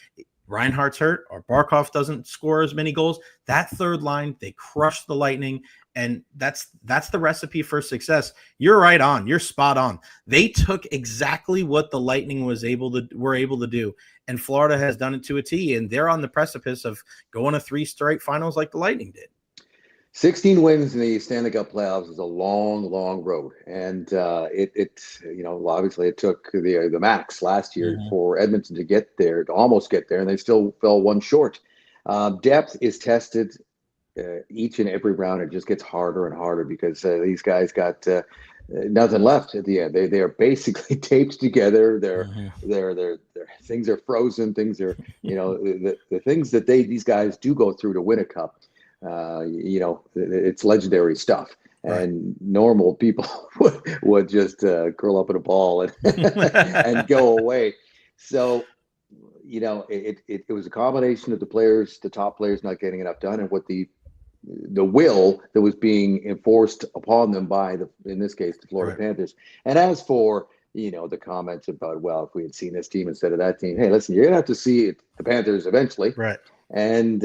Reinhart's hurt or Barkov doesn't score as many goals. That third line, they crush the Lightning, and that's the recipe for success. You're right on. You're spot on. They took exactly what the Lightning were able to do, and Florida has done it to a T, and they're on the precipice of going to 3 straight finals like the Lightning did. 16 wins in the Stanley Cup playoffs is a long, long road, and obviously it took the max last year for Edmonton to get there, to almost get there, and they still fell 1 short. Depth is tested each and every round. It just gets harder and harder because these guys got nothing left at the end. They are basically taped together. Their things are frozen. Things are the things that these guys do go through to win a cup. It's legendary stuff. Right. And normal people would just curl up in a ball and go away. So, it was a combination of the top players not getting enough done, and what the will that was being enforced upon them by in this case, the Florida Panthers. And as for, the comments about, well, if we had seen this team instead of that team, hey, listen, you're going to have to see the Panthers eventually. Right. And,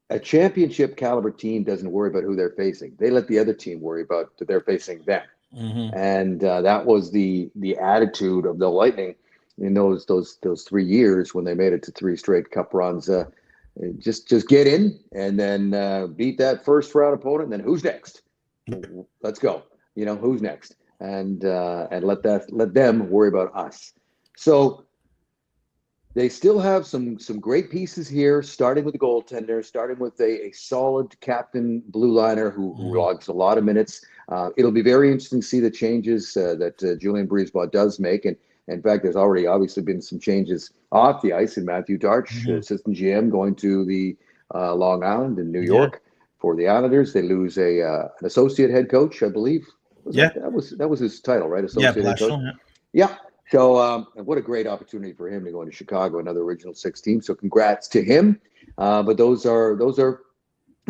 a championship caliber team doesn't worry about who they're facing. They let the other team worry about that they're facing them. And that was the attitude of the Lightning in those 3 years when they made it to 3 straight cup runs. Just get in and then beat that first round opponent. And then who's next? Let's go. Who's next? And let them worry about us. So they still have some great pieces here, starting with the goaltender, starting with a solid captain blue liner who logs a lot of minutes. It'll be very interesting to see the changes that Julien Brisebois does make. And in fact, there's already obviously been some changes off the ice in Matthew Darch, assistant GM, going to the Long Island in New York for the Islanders. They lose an associate head coach, I believe. That was his title, right? Associate head coach. Yeah. So what a great opportunity for him to go into Chicago, another Original Six team. So congrats to him. But those are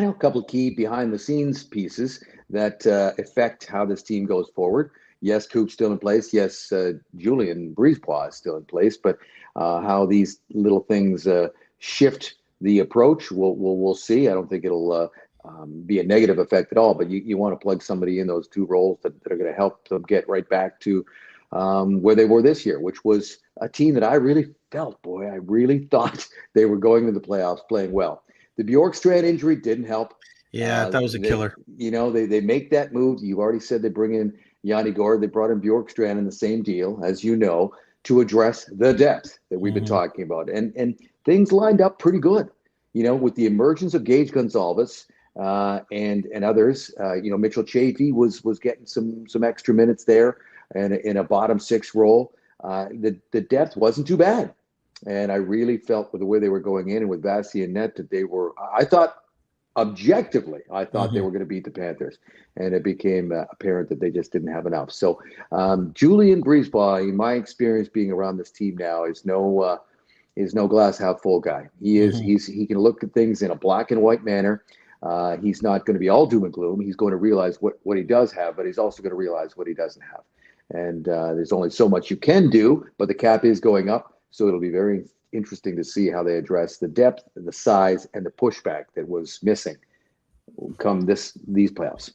a couple of key behind the scenes pieces that affect how this team goes forward. Yes, Coop's still in place. Yes, Julien Brisebois is still in place. But how these little things shift the approach, we'll see. I don't think it'll be a negative effect at all. But you want to plug somebody in those two roles that are going to help them get right back to where they were this year, which was a team that I really thought they were going to the playoffs playing well. The Bjorkstrand injury didn't help. Yeah, that was a killer. They make that move. You already said they bring in Yanni Gourde. They brought in Bjorkstrand in the same deal, as you know, to address the depth that we've been talking about. And things lined up pretty good, with the emergence of Gage Gonzalez and others. Mitchell Chafee was getting some extra minutes there. And in a bottom six role, the depth wasn't too bad. And I really felt with the way they were going in and with Vasi and net that they were, I thought objectively, they were going to beat the Panthers. And it became apparent that they just didn't have enough. So Julien Brisebois, in my experience being around this team now, is no glass half full guy. He can look at things in a black and white manner. He's not going to be all doom and gloom. He's going to realize what he does have, but he's also going to realize what he doesn't have. And there's only so much you can do, but the cap is going up. So it'll be very interesting to see how they address the depth and the size and the pushback that was missing come these playoffs.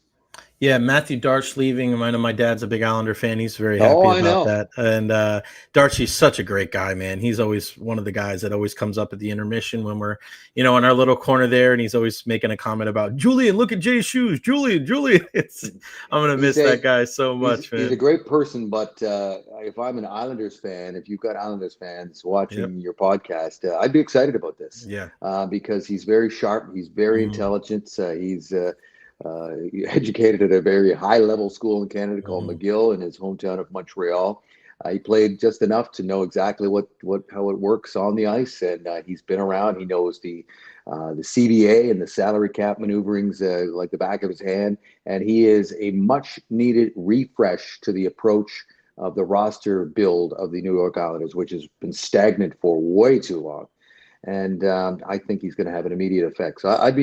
Yeah, Matthew Darch leaving. I know my dad's a big Islander fan. He's very happy about that. And Darcy's such a great guy, man. He's always one of the guys that always comes up at the intermission when we're, in our little corner there, and he's always making a comment about Julien. Look at Jay's shoes, Julien. I'm gonna miss that guy so much, man. He's a great person, but if I'm an Islanders fan, if you've got Islanders fans watching your podcast, I'd be excited about this. Yeah, because he's very sharp. He's very intelligent. He's educated at a very high-level school in Canada called McGill in his hometown of Montreal. He played just enough to know exactly how it works on the ice, and he's been around. He knows the CBA and the salary cap maneuverings like the back of his hand, and he is a much-needed refresh to the approach of the roster build of the New York Islanders, which has been stagnant for way too long. And I think he's going to have an immediate effect. So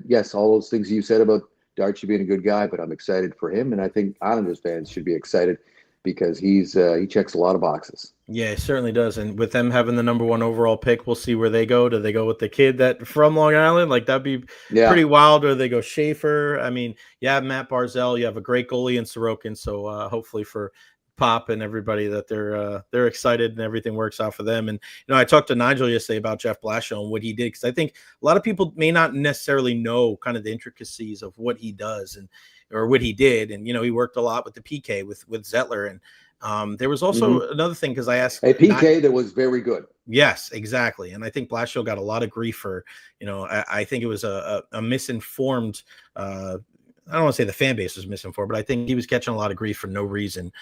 yes, all those things you said about Darcy being a good guy, but I'm excited for him, and I think Islanders fans should be excited because he checks a lot of boxes. Yeah, he certainly does. And with them having the number 1 overall pick, we'll see where they go. Do they go with the kid that from Long Island? Like that'd be pretty wild. Or they go Schaefer. I mean, you have Matt Barzal, you have a great goalie in Sorokin. So hopefully for Pop and everybody that they're excited and everything works out for them. And I talked to Nigel yesterday about Jeff Blashill and what he did, because I think a lot of people may not necessarily know kind of the intricacies of what he does or what he did. And he worked a lot with the PK with Zettler, and there was also another thing, because I asked a PK that was very good. Yes, exactly. And I think Blashill got a lot of grief for I think it was a misinformed I don't want to say the fan base was misinformed, but I think he was catching a lot of grief for no reason.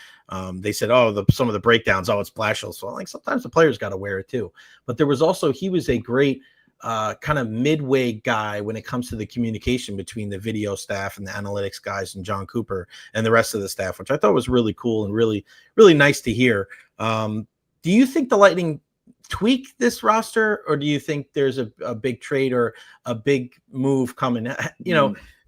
They said, some of the breakdowns, it's Blashill. So like sometimes the players got to wear it too. But there was also, he was a great kind of midway guy when it comes to the communication between the video staff and the analytics guys and John Cooper and the rest of the staff, which I thought was really cool and really, really nice to hear. Do you think the Lightning tweak this roster, or do you think there's a big trade or a big move coming?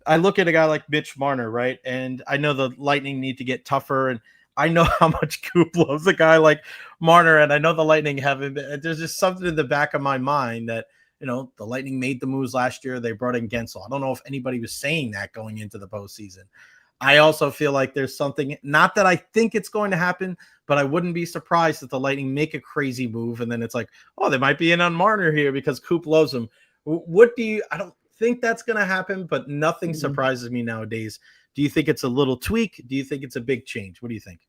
I look at a guy like Mitch Marner, right? And I know the Lightning need to get tougher, and I know how much Coop loves a guy like Marner, and I know the Lightning haven't. There's just something in the back of my mind that, the Lightning made the moves last year. They brought in Gensel. I don't know if anybody was saying that going into the postseason. I also feel like there's something, not that I think it's going to happen, but I wouldn't be surprised if the Lightning make a crazy move, and then it's like, they might be in on Marner here because Coop loves him. I don't think that's going to happen, but nothing surprises me nowadays Do you think it's a little tweak? Do you think it's a big change? What do you think?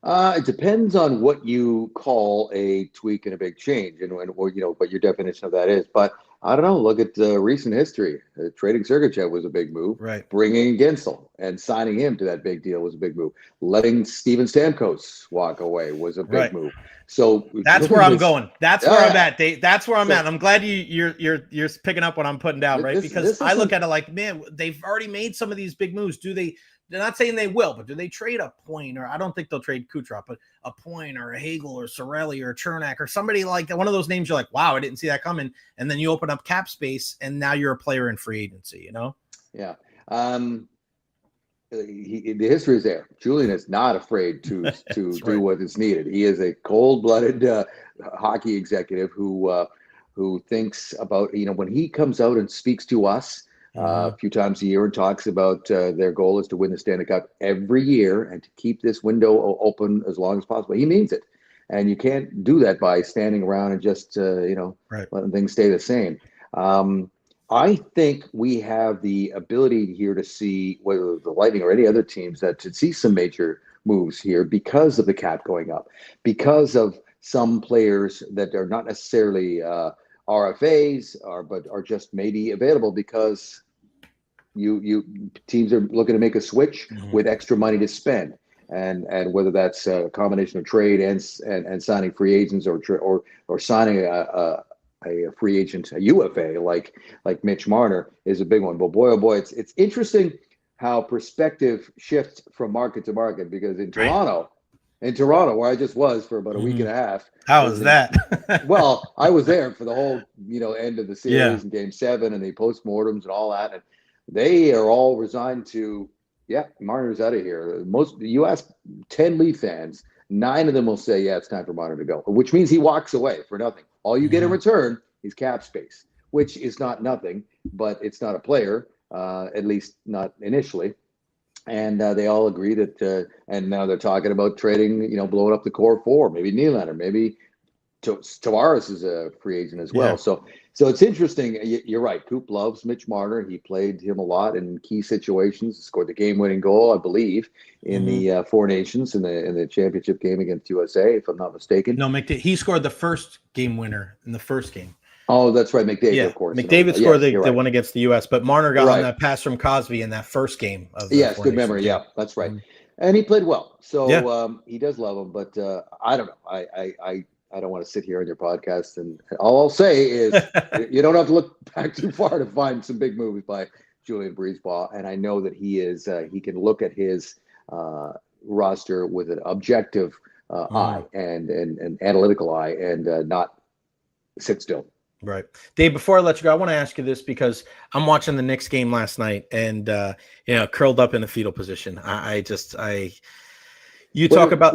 It depends on what you call a tweak and a big change, and or what your definition of that is. But I don't know. Look at recent history. Trading Sergachev was a big move. Right. Bringing Gensel and signing him to that big deal was a big move. Letting Steven Stamkos walk away was a big move. So that's where I'm going. That's where I'm at, Dave. That's where I'm at. I'm glad you're picking up what I'm putting down, right? Because I look at it like, man, they've already made some of these big moves. They're not saying they will, but do they trade a Point, or I don't think they'll trade Kucherov, but a Point or a Hagel or Cirelli or Chernak or somebody like that? One of those names you're like, wow, I didn't see that coming. And then you open up cap space, and now you're a player in free agency, Yeah. The history is there. Julian is not afraid to do what is needed. He is a cold-blooded hockey executive who thinks about, when he comes out and speaks to us a few times a year and talks about their goal is to win the Stanley Cup every year and to keep this window open as long as possible. He means it. And you can't do that by standing around and just, letting things stay the same. I think we have the ability here to see, whether the Lightning or any other teams, to see some major moves here because of the cap going up, because of some players that are not necessarily RFAs, but are just maybe available because teams are looking to make a switch with extra money to spend, and whether that's a combination of trade and signing free agents or signing a free agent, a UFA like Mitch Marner is a big one. But boy, oh boy, it's interesting how perspective shifts from market to market, because in Toronto, where I just was for about a week and a half. How was that? Well, I was there for the whole, end of the series and Game 7 and the postmortems and all that. And they are all resigned to, Marner's out of here. You ask 10 Leaf fans, 9 of them will say, it's time for Marner to go, which means he walks away for nothing. All you get in return is cap space, which is not nothing, but it's not a player, at least not initially. And they all agree that, and now they're talking about trading, blowing up the core 4, maybe Nylander, maybe Tavares is a free agent as well. So it's interesting. You're right. Coop loves Mitch Marner. He played him a lot in key situations, scored the game-winning goal, I believe, in the Four Nations in the championship game against USA, if I'm not mistaken. No, he scored the first game winner in the first game. Oh, that's right. McDavid, of course. McDavid scored the one against the U.S., but Marner got on that pass from Cosby in that first game. Yes, good memory. Yeah, that's right. And he played well. So he does love him, but I don't know. I don't want to sit here on your podcast, and all I'll say is you don't have to look back too far to find some big moves by Julien BriseBois. And I know that he can look at his roster with an objective eye and an analytical eye, and not sit still. Right. Dave, before I let you go, I want to ask you this, because I'm watching the Knicks game last night and, curled up in a fetal position. Talk about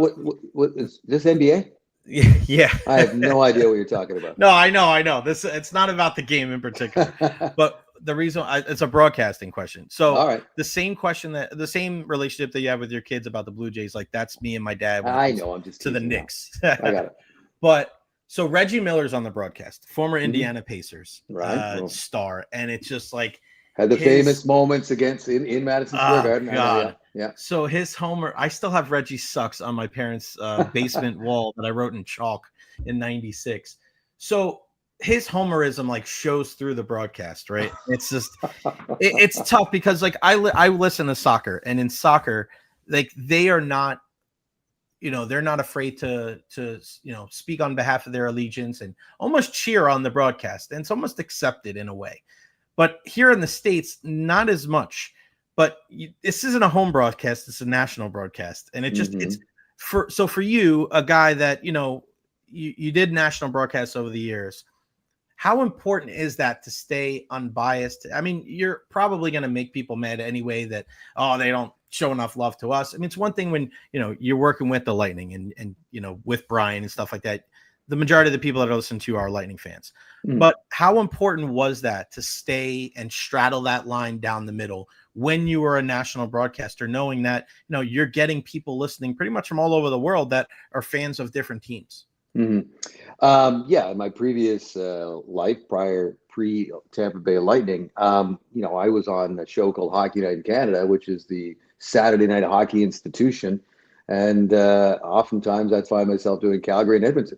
what is this NBA? Yeah. I have no idea what you're talking about. No, I know. It's not about the game in particular, but the reason it's a broadcasting question. So all right. The same relationship that you have with your kids about the Blue Jays, like that's me and my dad. I know. I'm just to the Knicks. I got it. But so Reggie Miller's on the broadcast, former Indiana Pacers star. And it's just like, had the famous moments in Madison Square Garden. God. Yeah. So his homer, I still have Reggie Sucks on my parents' basement wall that I wrote in chalk in '96. So his homerism like shows through the broadcast, right? It's just, it's tough because like I listen to soccer, and in soccer, like they are not, they're not afraid to speak on behalf of their allegiance and almost cheer on the broadcast, and it's almost accepted in a way. But here in the States, not as much. But this isn't a home broadcast; it's a national broadcast, and it just it's for you, a guy that you did national broadcasts over the years. How important is that to stay unbiased? I mean, you're probably going to make people mad anyway that they don't show enough love to us. I mean, it's one thing when you're working with the Lightning and with Brian and stuff like that. The majority of the people that I listen to are Lightning fans. But how important was that to stay and straddle that line down the middle when you were a national broadcaster, knowing that, you're getting people listening pretty much from all over the world that are fans of different teams? In my previous life, pre Tampa Bay Lightning, I was on a show called Hockey Night in Canada, which is the Saturday night hockey institution. And oftentimes I'd find myself doing Calgary and Edmonton.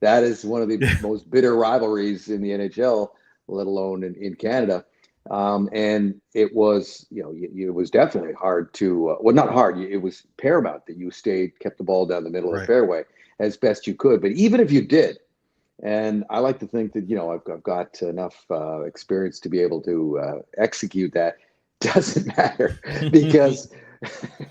That is one of the most bitter rivalries in the NHL, let alone in Canada. And it was, it was definitely hard to, not hard. It was paramount that you kept the ball down the middle of the fairway as best you could. But even if you did, and I like to think that, I've got enough experience to be able to execute that, doesn't matter because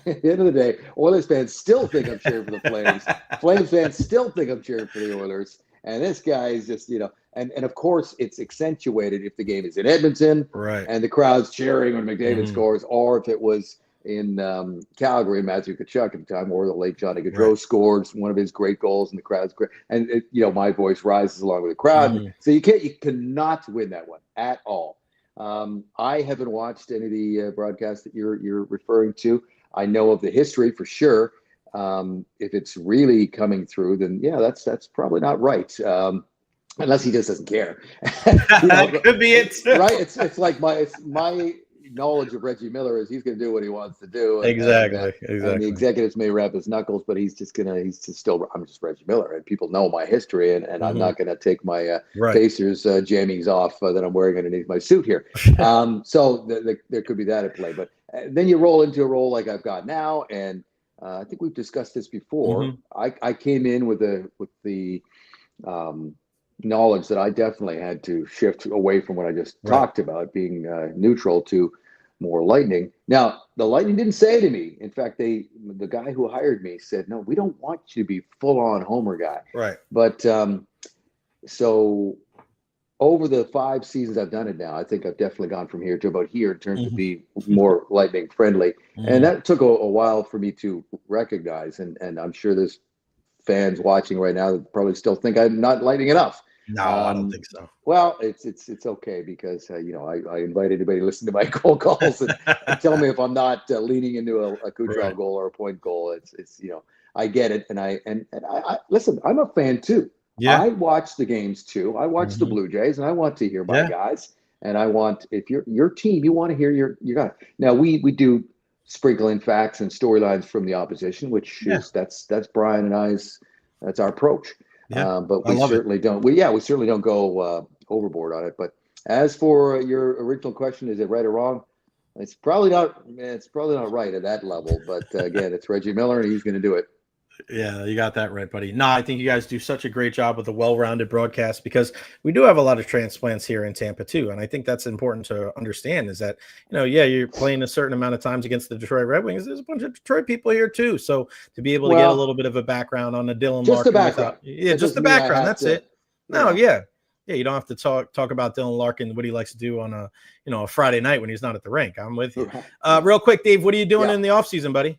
at the end of the day, Oilers fans still think I'm cheering for the Flames. Flames fans still think I'm cheering for the Oilers. And this guy is just, and of course it's accentuated if the game is in Edmonton and the crowd's cheering when McDavid scores, or if it was in Calgary, Matthew Tkachuk at the time, or the late Johnny Gaudreau scored one of his great goals and the crowd's great. And, my voice rises along with the crowd. So you cannot win that one at all. I haven't watched any of the broadcasts that you're referring to. I know of the history for sure. If it's really coming through, then that's probably not right. Unless he just doesn't care. That could be it. Right? It's like my knowledge of Reggie Miller is he's going to do what he wants to do. Exactly. And the executives may wrap his knuckles, but I'm just Reggie Miller, and people know my history, and I'm not going to take my Pacers jammies off that I'm wearing underneath my suit here. So there could be that at play, but then you roll into a role like I've got now, and I think we've discussed this before. I came in with the knowledge that I definitely had to shift away from what I just talked about, being neutral to more Lightning. Now, the Lightning didn't say to me. In fact, the guy who hired me said, "No, we don't want you to be full-on Homer guy." Right. But so over the 5 seasons I've done it now, I think I've definitely gone from here to about here in terms of being more Lightning friendly. And that took a while for me to recognize. And I'm sure there's fans watching right now that probably still think I'm not Lightning enough. No, I don't think so. Well, it's okay because I invite anybody to listen to my goal calls and tell me if I'm not leaning into a Kucherov goal or a point goal. It's I get it, and I listen. I'm a fan too. Yeah. I watch the games too. I watch the Blue Jays, and I want to hear my guys. And I want, if your team, you want to hear your guy. Now we do sprinkle in facts and storylines from the opposition, which is that's Brian and I's. That's our approach. Yeah, but we certainly don't. We certainly don't go overboard on it. But as for your original question, is it right or wrong? It's probably not. It's probably not right at that level. But again, it's Reggie Miller, and he's going to do it. Yeah, you got that right, buddy. No, I think you guys do such a great job with a well-rounded broadcast because we do have a lot of transplants here in Tampa too. And I think that's important to understand is that, you're playing a certain amount of times against the Detroit Red Wings. There's a bunch of Detroit people here too. So to be able to get a little bit of a background on the Dylan Larkin. Just the background. Just the background. That's it. No, yeah. You don't have to talk about Dylan Larkin, what he likes to do on a Friday night when he's not at the rink. I'm with you. Real quick, Dave, what are you doing in the offseason, buddy?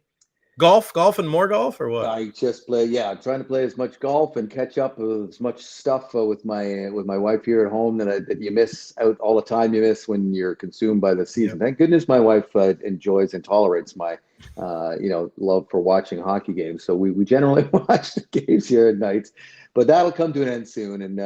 Golf and more golf or what? I just play. I'm trying to play as much golf and catch up with as much stuff with my wife here at home that you miss out all the time. You miss when you're consumed by the season. Thank goodness my wife enjoys and tolerates my love for watching hockey games. So we generally watch the games here at night, but that'll come to an end soon. And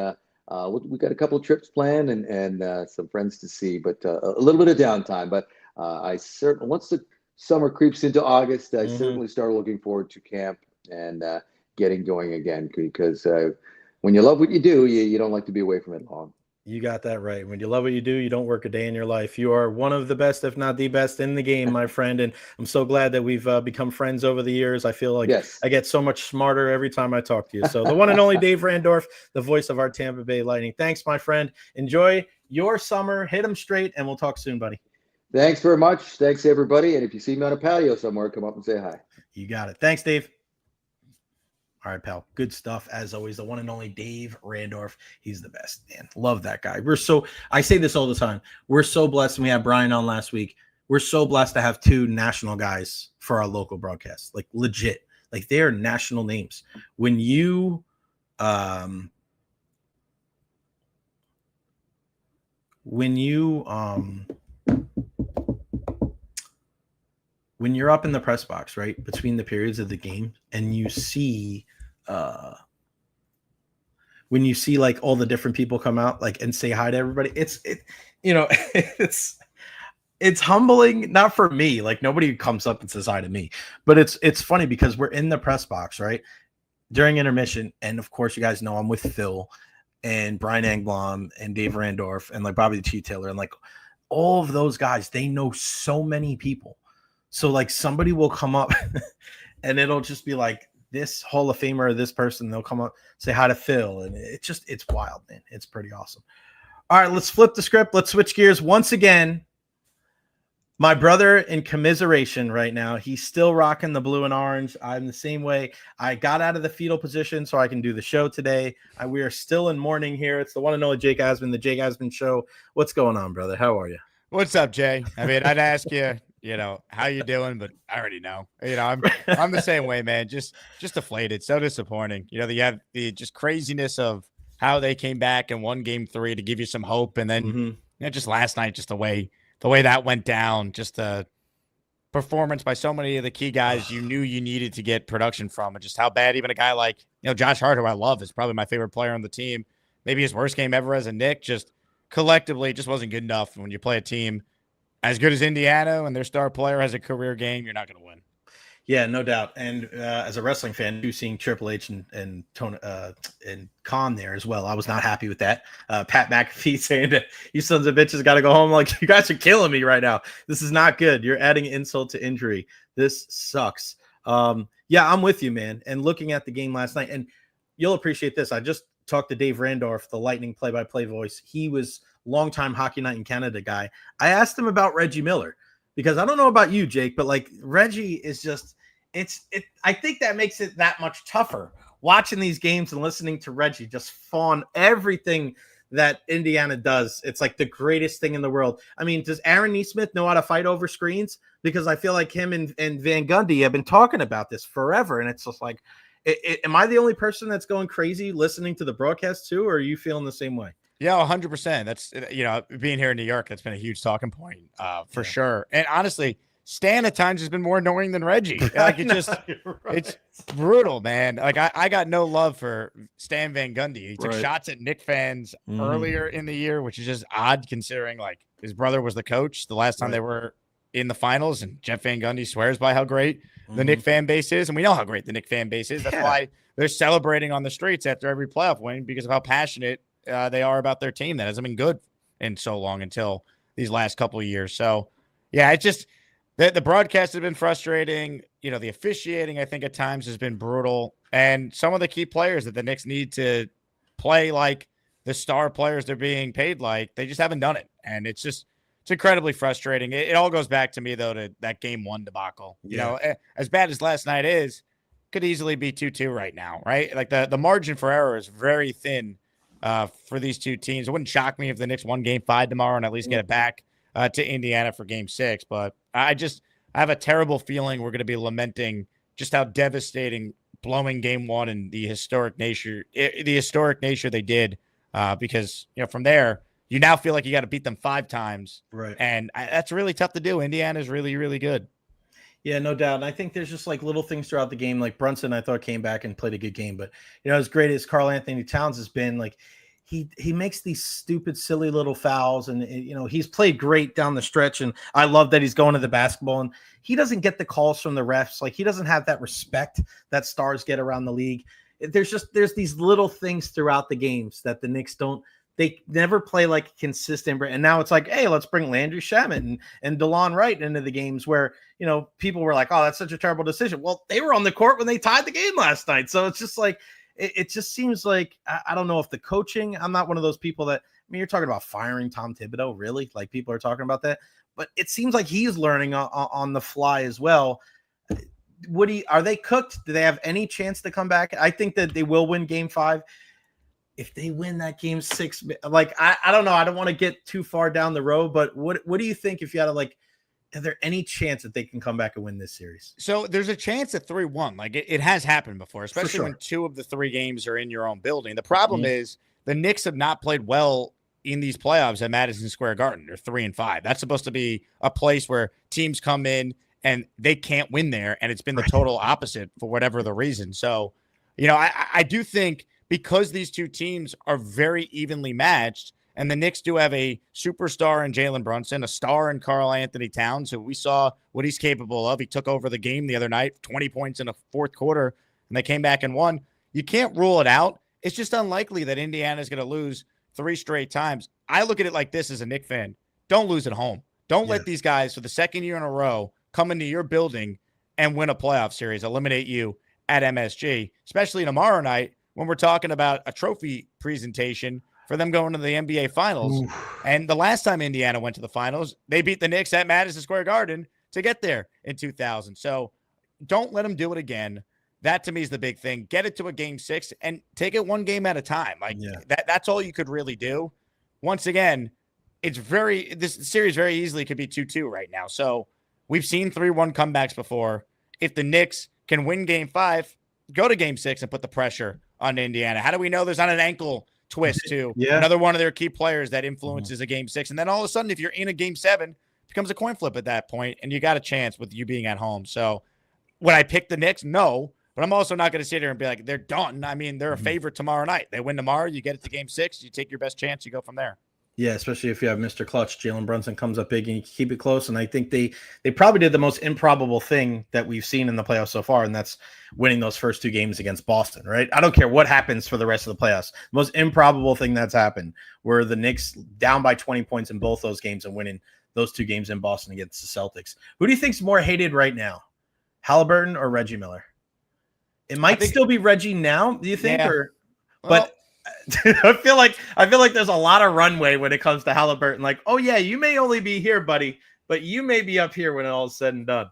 we got a couple of trips planned and some friends to see, but a little bit of downtime. But I certainly once the summer creeps into August, I certainly start looking forward to camp and getting going again because when you love what you do, you don't like to be away from it long. You got that right. When you love what you do, you don't work a day in your life. You are one of the best, if not the best in the game, my friend. And I'm so glad that we've become friends over the years. I feel like I get so much smarter every time I talk to you. So the one and only Dave Randorf, the voice of our Tampa Bay Lightning. Thanks, my friend. Enjoy your summer. Hit them straight, and we'll talk soon, buddy. Thanks very much. Thanks, everybody. And if you see me on a patio somewhere, come up and say hi. You got it. Thanks, Dave. All right, pal. Good stuff. As always, the one and only Dave Randorf. He's the best, man. Love that guy. I say this all the time. We're so blessed. And we had Brian on last week. We're so blessed to have 2 national guys for our local broadcast. Like legit. Like they are national names. When you when you're up in the press box, right, between the periods of the game, and you see like all the different people come out like and say hi to everybody, it's it's humbling, not for me. Like nobody comes up and says hi to me, but it's funny because we're in the press box, right? During intermission. And of course, you guys know I'm with Phil and Brian Angblom and Dave Randorf and like Bobby the Cheat Taylor. And like all of those guys, they know so many people. So like somebody will come up and it'll just be like this Hall of Famer or this person. They'll come up, say hi to Phil. And it's wild, man. It's pretty awesome. All right, let's flip the script. Let's switch gears once again. My brother in commiseration right now. He's still rocking the blue and orange. I'm the same way. I got out of the fetal position so I can do the show today. We are still in mourning here. It's the one and only Jake Asman, the Jake Asman Show. What's going on, brother? How are you? What's up, Jay? I mean, I'd ask you, how you doing, but I already know. I'm the same way, man. Just deflated. So disappointing. You have the just craziness of how they came back and won game 3 to give you some hope, and then just last night, just the way that went down, just the performance by so many of the key guys you knew you needed to get production from, and just how bad even a guy like, Josh Hart, who I love, is probably my favorite player on the team. Maybe his worst game ever as a Knick, just collectively just wasn't good enough. When you play a team as good as Indiana and their star player has a career game, you're not going to win. Yeah, no doubt. And as a wrestling fan, too, seeing Triple H and Tony and Khan there as well, I was not happy with that. Pat McAfee saying that you sons of bitches got to go home. Like, you guys are killing me right now. This is not good. You're adding insult to injury. This sucks. Yeah, I'm with you, man. And looking at the game last night, and you'll appreciate this. I just talked to Dave Randorf, the Lightning play-by-play voice. He was longtime Hockey Night in Canada guy. I asked him about Reggie Miller. Because I don't know about you, Jake, but like Reggie is just I think that makes it that much tougher watching these games and listening to Reggie just fawn everything that Indiana does. It's like the greatest thing in the world. I mean, does Aaron Nesmith know how to fight over screens? Because I feel like him and Van Gundy have been talking about this forever. And it's just like, am I the only person that's going crazy listening to the broadcast too? Or are you feeling the same way? Yeah, 100%. That's, being here in New York, that's been a huge talking point for sure. And honestly, Stan at times has been more annoying than Reggie. Like it's brutal, man. Like I got no love for Stan Van Gundy. He took shots at Knick fans earlier in the year, which is just odd considering like his brother was the coach the last time they were in the finals, and Jeff Van Gundy swears by how great the Knick fan base is, and we know how great the Knick fan base is. That's why they're celebrating on the streets after every playoff win, because of how passionate they are about their team that hasn't been good in so long until these last couple of years. So, yeah, it's just the broadcast has been frustrating. The officiating, I think, at times has been brutal. And some of the key players that the Knicks need to play like the star players they're being paid like, they just haven't done it. And it's incredibly frustrating. It all goes back to me, though, to that game 1 debacle. As bad as last night is, could easily be 2-2 right now, right? Like the margin for error is very thin for these two teams. It wouldn't shock me if the Knicks won game 5 tomorrow and at least get it back to Indiana for game 6. But I have a terrible feeling we're going to be lamenting just how devastating blowing game 1 and the historic nature they did, because from there you now feel like you got to beat them 5 times, right? And that's really tough to do. Indiana is really, really good. Yeah, no doubt. And I think there's just like little things throughout the game. Like Brunson, I thought came back and played a good game. But, as great as Karl Anthony Towns has been, like he makes these stupid, silly little fouls. And, he's played great down the stretch. And I love that he's going to the basketball. And he doesn't get the calls from the refs. Like he doesn't have that respect that stars get around the league. There's these little things throughout the games that the Knicks don't. They never play like consistent. And now it's like, hey, let's bring Landry Shamet and DeLon Wright into the games where, people were like, oh, that's such a terrible decision. Well, they were on the court when they tied the game last night. So it's just like, it just seems like, I don't know if the coaching, I'm not one of those people that, you're talking about firing Tom Thibodeau, really? Like people are talking about that. But it seems like he's learning on the fly as well. Are they cooked? Do they have any chance to come back? I think that they will win game 5. If they win that game 6, like, I don't know. I don't want to get too far down the road, but what do you think if you had to, like, is there any chance that they can come back and win this series? So there's a chance at 3-1. Like it has happened before, especially when 2 of the 3 games are in your own building. The problem is the Knicks have not played well in these playoffs at Madison Square Garden. They're 3-5. That's supposed to be a place where teams come in and they can't win there. And it's been the total opposite for whatever the reason. So, I do think, because these two teams are very evenly matched, And the Knicks do have a superstar in Jalen Brunson, a star in Karl Anthony Towns, who we saw what he's capable of. He took over the game the other night, 20 points in the fourth quarter, and they came back and won. You can't rule it out. It's just unlikely that Indiana is going to lose 3 straight times. I look at it like this as a Knicks fan. Don't lose at home. Don't let these guys, for the second year in a row, come into your building and win a playoff series, eliminate you at MSG, especially tomorrow night when we're talking about a trophy presentation for them going to the NBA Finals. Oof. And the last time Indiana went to the Finals, they beat the Knicks at Madison Square Garden to get there in 2000. So don't let them do it again. That, to me, is the big thing. Get it to a game 6 and take it one game at a time. That's all you could really do. Once again, this series very easily could be 2-2 right now. So we've seen 3-1 comebacks before. If the Knicks can win game 5, go to game 6 and put the pressure on Indiana. How do we know there's not an ankle twist to another one of their key players that influences a game 6? And then all of a sudden, if you're in a game 7, it becomes a coin flip at that point, and you got a chance with you being at home. So would I pick the Knicks? No, but I'm also not going to sit here and be like, they're done. I mean, they're a favorite tomorrow night. They win tomorrow, you get it to game 6, you take your best chance, you go from there. Yeah, especially if you have Mr. Clutch, Jalen Brunson comes up big and you keep it close. And I think they probably did the most improbable thing that we've seen in the playoffs so far, and that's winning those first 2 games against Boston, right? I don't care what happens for the rest of the playoffs. The most improbable thing that's happened were the Knicks down by 20 points in both those games and winning those 2 games in Boston against the Celtics. Who do you think's more hated right now, Halliburton or Reggie Miller? It might still be Reggie now, do you think? Yeah. But I feel like there's a lot of runway when it comes to Halliburton. Like, oh yeah, you may only be here, buddy, but you may be up here when all is said and done.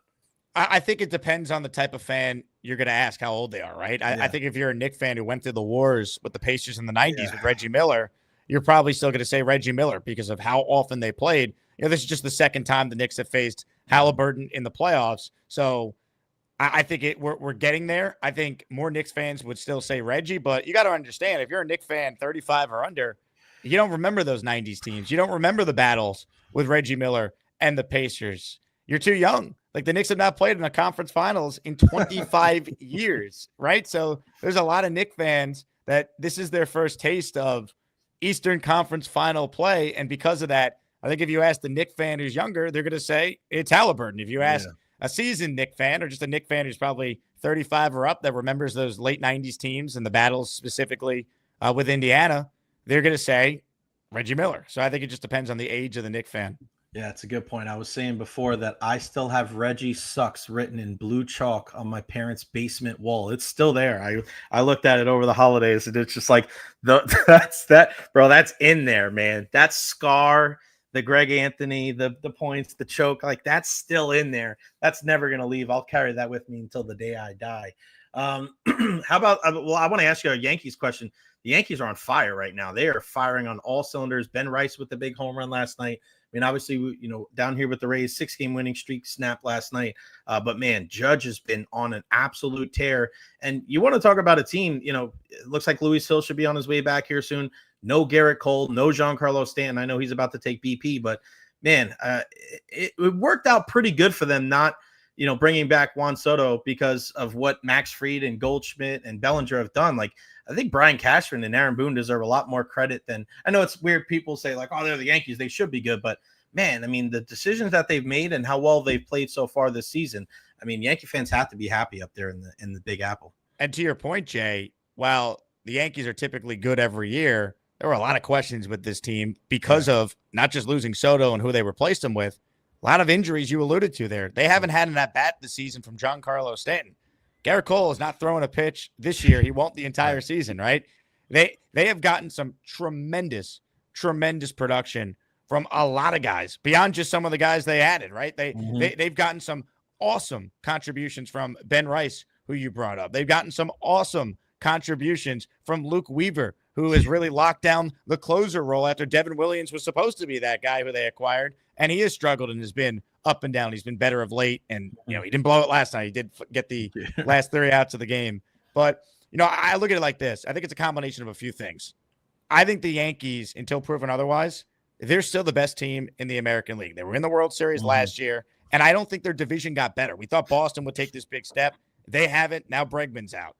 I think it depends on the type of fan you're going to ask how old they are, right? I think if you're a Knicks fan who went through the wars with the Pacers in the 90s with Reggie Miller, you're probably still going to say Reggie Miller because of how often they played. This is just the second time the Knicks have faced Halliburton in the playoffs. So I think we're getting there. I think more Knicks fans would still say Reggie, but you got to understand, if you're a Knicks fan 35 or under, you don't remember those 90s teams. You don't remember the battles with Reggie Miller and the Pacers. You're too young. Like, the Knicks have not played in a conference finals in 25 years, right? So there's a lot of Knicks fans that this is their first taste of Eastern Conference final play. And because of that, I think if you ask the Knicks fan who's younger, they're going to say it's Halliburton. If you ask a seasoned Knicks fan or just a Knicks fan who's probably 35 or up that remembers those late 90s teams and the battles specifically with Indiana, they're going to say Reggie Miller. So I think it just depends on the age of the Knicks fan. Yeah, it's a good point. I was saying before that I still have Reggie sucks written in blue chalk on my parents' basement wall. It's still there. I looked at it over the holidays and it's just like that's in there, man. That scar, the Greg Anthony, the points, the choke, like that's still in there. That's never going to leave. I'll carry that with me until the day I die. How about, I want to ask you a Yankees question. The Yankees are on fire right now. They are firing on all cylinders. Ben Rice with the big home run last night. I mean, obviously, down here with the Rays, 6-game winning streak snapped last night. But man, Judge has been on an absolute tear. And you want to talk about a team, it looks like Luis Hill should be on his way back here soon. No Garrett Cole, no Giancarlo Stanton. I know he's about to take BP, but man, it worked out pretty good for them not, bringing back Juan Soto because of what Max Fried and Goldschmidt and Bellinger have done. Like, I think Brian Cashman and Aaron Boone deserve a lot more credit than – I know it's weird people say, like, oh, they're the Yankees. They should be good. But, man, I mean, the decisions that they've made and how well they've played so far this season, I mean, Yankee fans have to be happy up there in the Big Apple. And to your point, Jay, while the Yankees are typically good every year, there were a lot of questions with this team because of not just losing Soto and who they replaced him with, a lot of injuries you alluded to there. They haven't had an at-bat this season from Giancarlo Stanton. Garrett Cole is not throwing a pitch this year. He won't the entire season, right? They have gotten some tremendous production from a lot of guys beyond just some of the guys they added, right? They've gotten some awesome contributions from Ben Rice, who you brought up. They've gotten some awesome contributions from Luke Weaver, who has really locked down the closer role after Devin Williams was supposed to be that guy who they acquired, and he has struggled and has been up and down. He's been better of late, and he didn't blow it last night. He did get the last 3 outs of the game. But, I look at it like this. I think it's a combination of a few things. I think the Yankees, until proven otherwise, they're still the best team in the American League. They were in the World Series last year, and I don't think their division got better. We thought Boston would take this big step. They haven't. Now Bregman's out.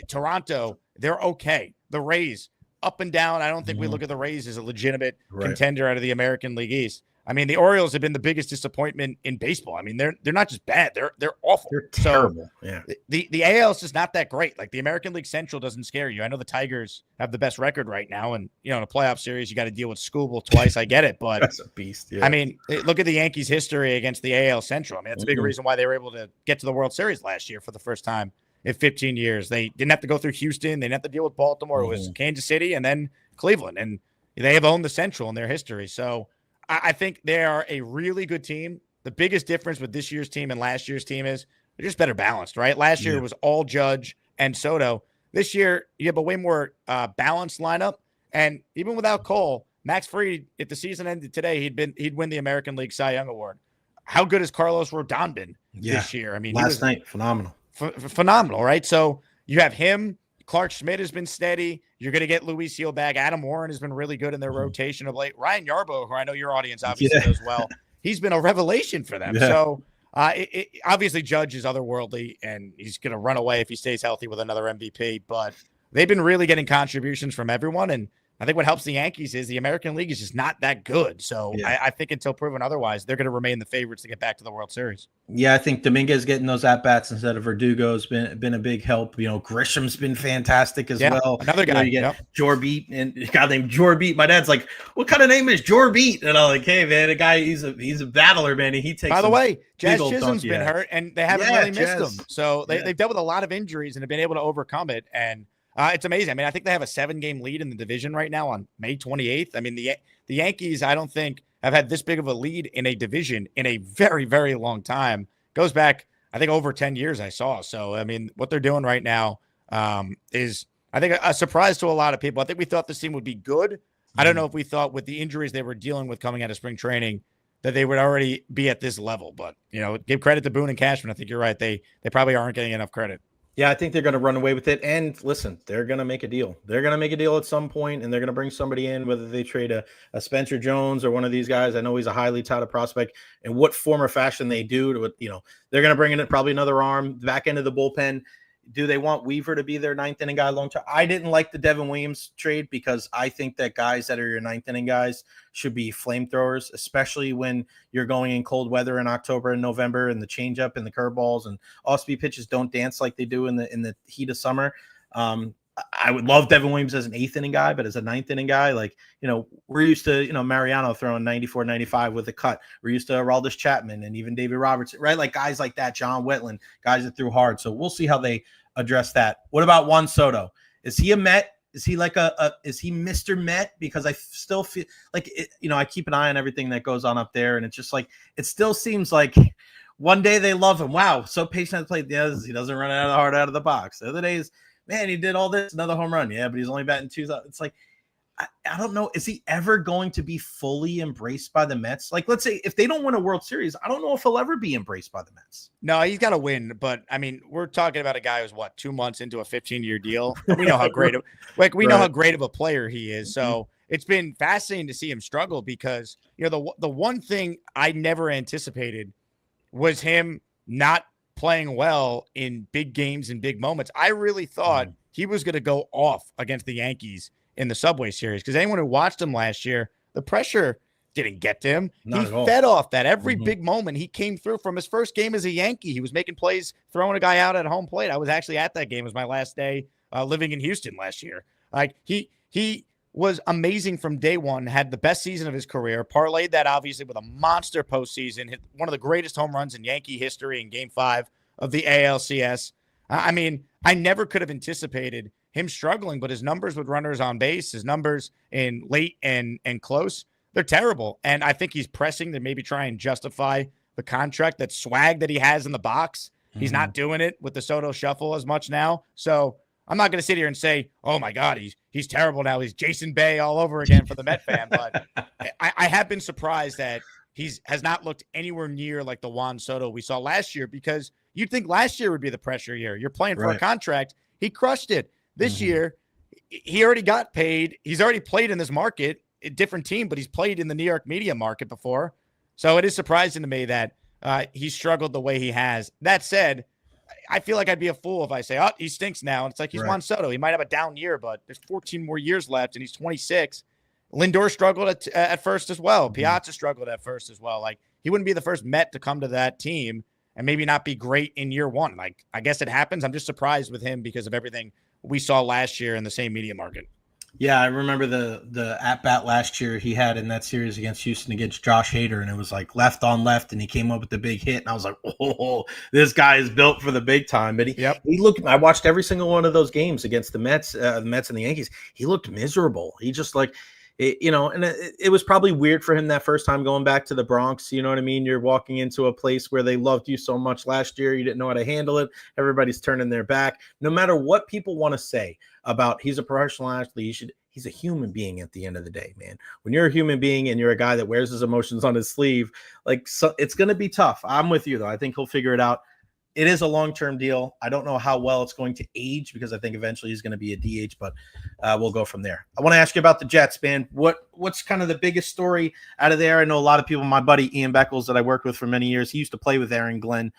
Toronto, they're okay. The Rays, up and down. I don't think we look at the Rays as a legitimate Right. contender out of the American League East. I mean, the Orioles have been the biggest disappointment in baseball. I mean, they're not just bad; they're awful. They're terrible. Yeah. The AL is just not that great. Like the American League Central doesn't scare you. I know the Tigers have the best record right now, and in a playoff series, you got to deal with Skubal twice. I get it, but That's a beast. Yeah. I mean, look at the Yankees' history against the AL Central. I mean, that's a big reason why they were able to get to the World Series last year for the first time in 15 years. They didn't have to go through Houston. They didn't have to deal with Baltimore. It was Kansas City and then Cleveland, and they have owned the Central in their history. So I think they are a really good team. The biggest difference with this year's team and last year's team is they're just better balanced, right? Last year it was all Judge and Soto. This year you have a way more balanced lineup, and even without Cole, Max Fried, if the season ended today, he'd win the American League Cy Young Award. How good has Carlos Rodon been this year? I mean, last night, phenomenal. Phenomenal, right? So you have him. Clark Schmidt has been steady. You're going to get Luis Gil back. Adam Warren has been really good in their rotation of late. Ryan Yarbo, who I know your audience obviously knows well, he's been a revelation for them. So obviously Judge is otherworldly, and he's going to run away if he stays healthy with another MVP. But they've been really getting contributions from everyone, and I think what helps the Yankees is the American League is just not that good. So I think until proven otherwise, they're going to remain the favorites to get back to the World Series. Yeah, I think Dominguez getting those at-bats instead of Verdugo has been a big help. Grisham's been fantastic as well. Another guy. You get Jorbeat, and a guy named Jorbeat. My dad's like, what kind of name is Jorbeat? And I'm like, hey, man, a guy, he's a battler, man. And he takes. By the way, Jazz Chisholm's been hurt, and they haven't really missed him. So they've dealt with a lot of injuries and have been able to overcome it. And it's amazing. I mean, I think they have a 7-game lead in the division right now on May 28th. I mean, the Yankees, I don't think, have had this big of a lead in a division in a very, very long time. Goes back, I think, over 10 years I saw. So, I mean, what they're doing right now is, I think, a surprise to a lot of people. I think we thought this team would be good. I don't know if we thought with the injuries they were dealing with coming out of spring training that they would already be at this level. But, give credit to Boone and Cashman. I think you're right. They probably aren't getting enough credit. Yeah, I think they're going to run away with it. And listen, they're going to make a deal. They're going to make a deal at some point, and they're going to bring somebody in, whether they trade a Spencer Jones or one of these guys. I know he's a highly touted prospect. And what form or fashion they do to, they're going to bring in probably another arm back into the bullpen. Do they want Weaver to be their ninth inning guy long term? I didn't like the Devin Williams trade because I think that guys that are your ninth inning guys should be flamethrowers, especially when you're going in cold weather in October and November, and the changeup and the curveballs and off-speed pitches don't dance like they do in the heat of summer. I would love Devin Williams as an eighth inning guy, but as a ninth inning guy, we're used to, Mariano throwing 94, 95 with a cut. We're used to Aroldis Chapman and even David Robertson, right? Like guys like that, John Wetland, guys that threw hard. So we'll see how they address that. What about Juan Soto? Is he a Met? Is he like is he Mr. Met? Because I still feel like, I keep an eye on everything that goes on up there. And it's just like, it still seems like one day they love him. Wow. So patient at the plate. Yes, he doesn't run hard out of the box. The other days, man, he did all this, another home run. Yeah, but he's only batting 2. It's like, I don't know. Is he ever going to be fully embraced by the Mets? Like, let's say if they don't win a World Series, I don't know if he'll ever be embraced by the Mets. No, he's got to win. But I mean, we're talking about a guy who's 2 months into a 15-year deal. We know how great know how great of a player he is. So it's been fascinating to see him struggle because, the one thing I never anticipated was him not playing well in big games and big moments. I really thought he was going to go off against the Yankees in the Subway Series because anyone who watched him last year, the pressure didn't get to him. He fed off that every big moment. He came through from his first game as a Yankee. He was making plays, throwing a guy out at home plate. I was actually at that game. It was my last day living in Houston last year. Like he was amazing from day one, had the best season of his career, parlayed that obviously with a monster postseason, hit one of the greatest home runs in Yankee history in Game 5 of the ALCS. I mean, I never could have anticipated him struggling, but his numbers with runners on base, his numbers in late and close, they're terrible. And I think he's pressing to maybe try and justify the contract, that swag that he has in the box. He's not doing it with the Soto shuffle as much now. So I'm not going to sit here and say, oh my God, he's terrible now. He's Jason Bay all over again for the Met fan. But I have been surprised that has not looked anywhere near like the Juan Soto we saw last year, because you'd think last year would be the pressure year. You're playing for a contract. He crushed it. This year, he already got paid. He's already played in this market, a different team, but he's played in the New York media market before. So it is surprising to me that he struggled the way he has. That said, I feel like I'd be a fool if I say, oh, he stinks now. And it's like, he's Juan Soto. He might have a down year, but there's 14 more years left, and he's 26. Lindor struggled at first as well. Piazza struggled at first as well. Like, he wouldn't be the first Met to come to that team and maybe not be great in year one. Like, I guess it happens. I'm just surprised with him because of everything we saw last year in the same media market. Yeah, I remember the at-bat last year he had in that series against Houston against Josh Hader, and it was like left on left, and he came up with the big hit, and I was like, oh, this guy is built for the big time. But he looked – I watched every single one of those games against the Mets and the Yankees. He looked miserable. He just like – and it was probably weird for him that first time going back to the Bronx. You know what I mean? You're walking into a place where they loved you so much last year. You didn't know how to handle it. Everybody's turning their back. No matter what people want to say about he's a professional athlete, he's a human being at the end of the day, man. When you're a human being and you're a guy that wears his emotions on his sleeve, it's going to be tough. I'm with you, though. I think he'll figure it out. It is a long-term deal. I don't know how well it's going to age because I think eventually he's going to be a DH, but we'll go from there. I want to ask you about the Jets, man. What's kind of the biggest story out of there? I know a lot of people, my buddy Ian Beckles that I worked with for many years, he used to play with Aaron Glenn.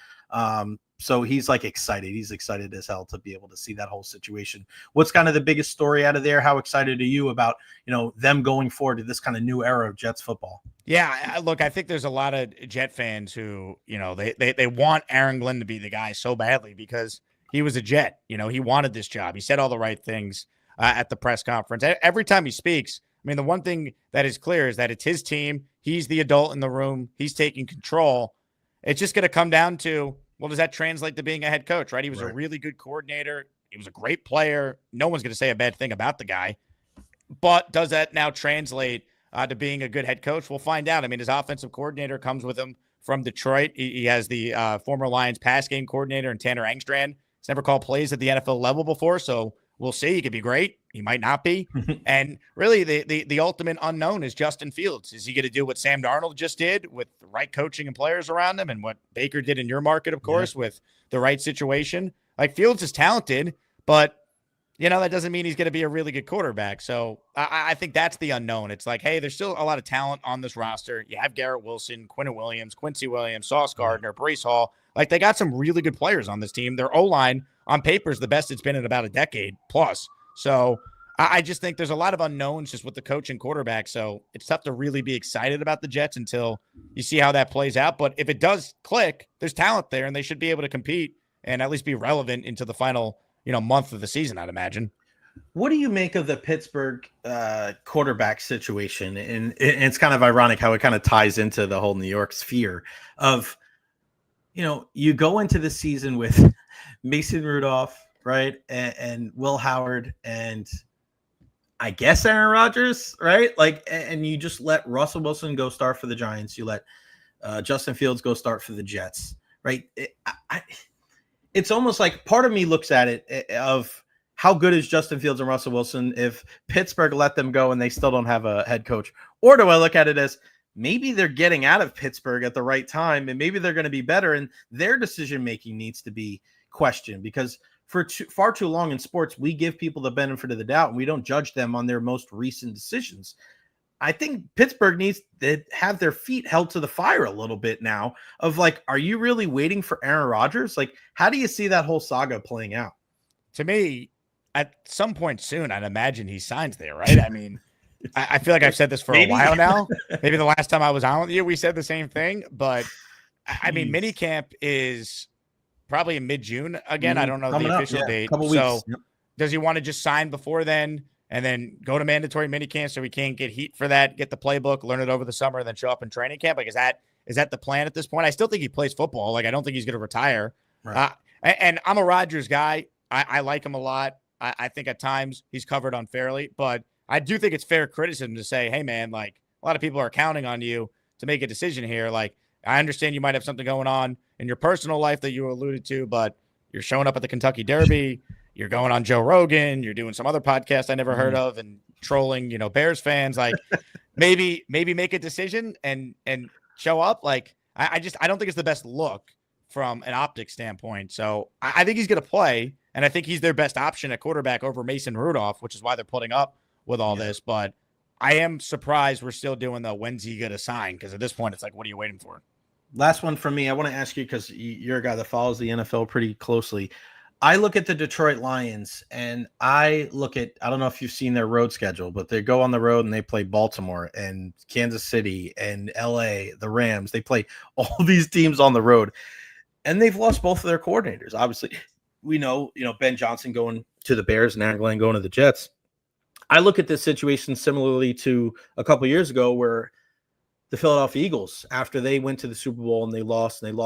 So he's like excited. He's excited as hell to be able to see that whole situation. What's kind of the biggest story out of there? How excited are you about, them going forward to this kind of new era of Jets football? Yeah, look, I think there's a lot of Jet fans who, they want Aaron Glenn to be the guy so badly because he was a Jet. He wanted this job. He said all the right things at the press conference. Every time he speaks, I mean, the one thing that is clear is that it's his team. He's the adult in the room. He's taking control. It's just going to come down to, well, does that translate to being a head coach, right? He was a really good coordinator. He was a great player. No one's going to say a bad thing about the guy. But does that now translate to being a good head coach? We'll find out. I mean, his offensive coordinator comes with him from Detroit. He has the former Lions pass game coordinator and Tanner Engstrand. He's never called plays at the NFL level before, so we'll see. He could be great. He might not be. And really, the ultimate unknown is Justin Fields. Is he going to do what Sam Darnold just did with the right coaching and players around him, and what Baker did in your market, of course, with the right situation? Like, Fields is talented, but that doesn't mean he's going to be a really good quarterback. So I think that's the unknown. It's like, hey, there's still a lot of talent on this roster. You have Garrett Wilson, Quincy Williams, Sauce Gardner, Breece Hall. Like, they got some really good players on this team. Their O-line on paper is the best it's been in about a decade plus. So I just think there's a lot of unknowns just with the coach and quarterback. So it's tough to really be excited about the Jets until you see how that plays out. But if it does click, there's talent there, and they should be able to compete and at least be relevant into the final month of the season, I'd imagine. What do you make of the Pittsburgh quarterback situation? And it's kind of ironic how it kind of ties into the whole New York sphere of, you go into the season with Mason Rudolph, right? And Will Howard and I guess Aaron Rodgers, right? Like, and you just let Russell Wilson go start for the Giants. You let Justin Fields go start for the Jets, right? It's almost like part of me looks at it of how good is Justin Fields and Russell Wilson if Pittsburgh let them go and they still don't have a head coach? Or do I look at it as maybe they're getting out of Pittsburgh at the right time and maybe they're going to be better and their decision-making needs to be questioned? Because for far too long in sports, we give people the benefit of the doubt and we don't judge them on their most recent decisions. I think Pittsburgh needs to have their feet held to the fire a little bit now of like, are you really waiting for Aaron Rodgers? Like, how do you see that whole saga playing out? To me, at some point soon, I'd imagine he signs there, right? I mean, I feel like I've said this for a while now. Maybe the last time I was on with you, we said the same thing. But, I mean, minicamp is probably in mid-June. Again, I don't know the official date. So does he want to just sign before then and then go to mandatory minicamp so he can't get heat for that, get the playbook, learn it over the summer, and then show up in training camp? Like, is that the plan at this point? I still think he plays football. Like, I don't think he's going to retire. Right. And I'm a Rodgers guy. I like him a lot. I think at times he's covered unfairly, but I do think it's fair criticism to say, hey, man, like, a lot of people are counting on you to make a decision here. Like, I understand you might have something going on in your personal life that you alluded to, but you're showing up at the Kentucky Derby. You're going on Joe Rogan. You're doing some other podcast I never heard of and trolling, Bears fans. Like, maybe make a decision and show up. Like, I don't think it's the best look from an optics standpoint. So I think he's going to play, and I think he's their best option at quarterback over Mason Rudolph, which is why they're putting up with all this. But I am surprised we're still doing the when's he going to sign, because at this point it's like, what are you waiting for? Last one from me. I want to ask you, because you're a guy that follows the NFL pretty closely. I look at the Detroit Lions and I don't know if you've seen their road schedule, but they go on the road and they play Baltimore and Kansas City and LA, the Rams. They play all these teams on the road and they've lost both of their coordinators. Obviously, we know, Ben Johnson going to the Bears and Aaron Glenn going to the Jets. I look at this situation similarly to a couple of years ago where the Philadelphia Eagles, after they went to the Super Bowl and they lost Shane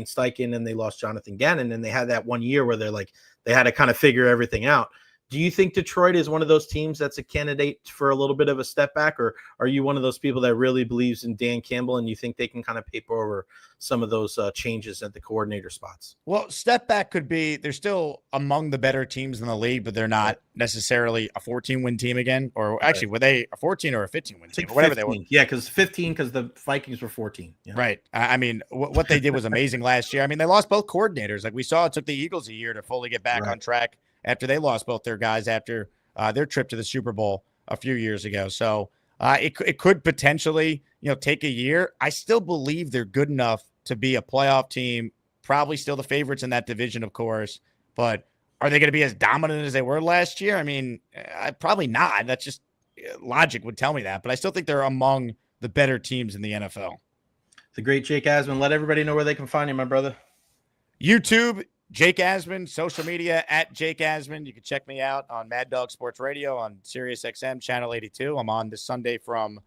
Steichen and they lost Jonathan Gannon, and they had that 1 year where they had to kind of figure everything out. Do you think Detroit is one of those teams that's a candidate for a little bit of a step back, or are you one of those people that really believes in Dan Campbell and you think they can kind of paper over some of those changes at the coordinator spots? Well, step back could be they're still among the better teams in the league, but they're not necessarily a 14-win team again. Or actually, were they a 14 or a 15-win team or whatever 15. they were? Yeah, because 15 because the Vikings were 14. Yeah. Right. I mean, what they did was amazing last year. I mean, they lost both coordinators. Like we saw, it took the Eagles a year to fully get back on track after they lost both their guys after their trip to the Super Bowl a few years ago. So it could potentially, take a year. I still believe they're good enough to be a playoff team, probably still the favorites in that division, of course. But are they going to be as dominant as they were last year? I mean, probably not. That's just logic would tell me that. But I still think they're among the better teams in the NFL. The great Jake Asman. Let everybody know where they can find you, my brother. YouTube, Jake Asman, social media at Jake Asman. You can check me out on Mad Dog Sports Radio on Sirius XM Channel 82. I'm on this Sunday from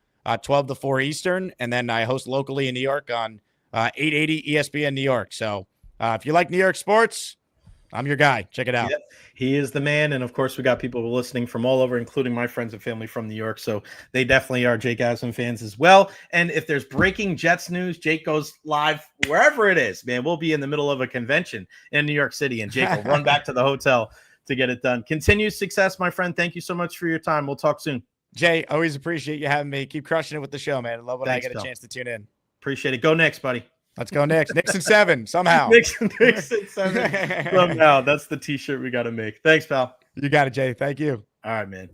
12 to 4 Eastern, and then I host locally in New York on 880 ESPN New York. So if you like New York sports, I'm your guy. Check it out. Yep, he is the man. And of course, we got people listening from all over, including my friends and family from New York. So they definitely are Jake Asman fans as well. And if there's breaking Jets news, Jake goes live wherever it is, man. We'll be in the middle of a convention in New York City, and Jake will run back to the hotel to get it done. Continued success, my friend. Thank you so much for your time. We'll talk soon. Jay, always appreciate you having me. Keep crushing it with the show, man. I love when I get a chance to tune in. Appreciate it. Go Knicks, buddy. Let's go Knicks. Knicks and 7 somehow. Knicks and 7 somehow. That's the T-shirt we got to make. Thanks, pal. You got it, Jay. Thank you. All right, man.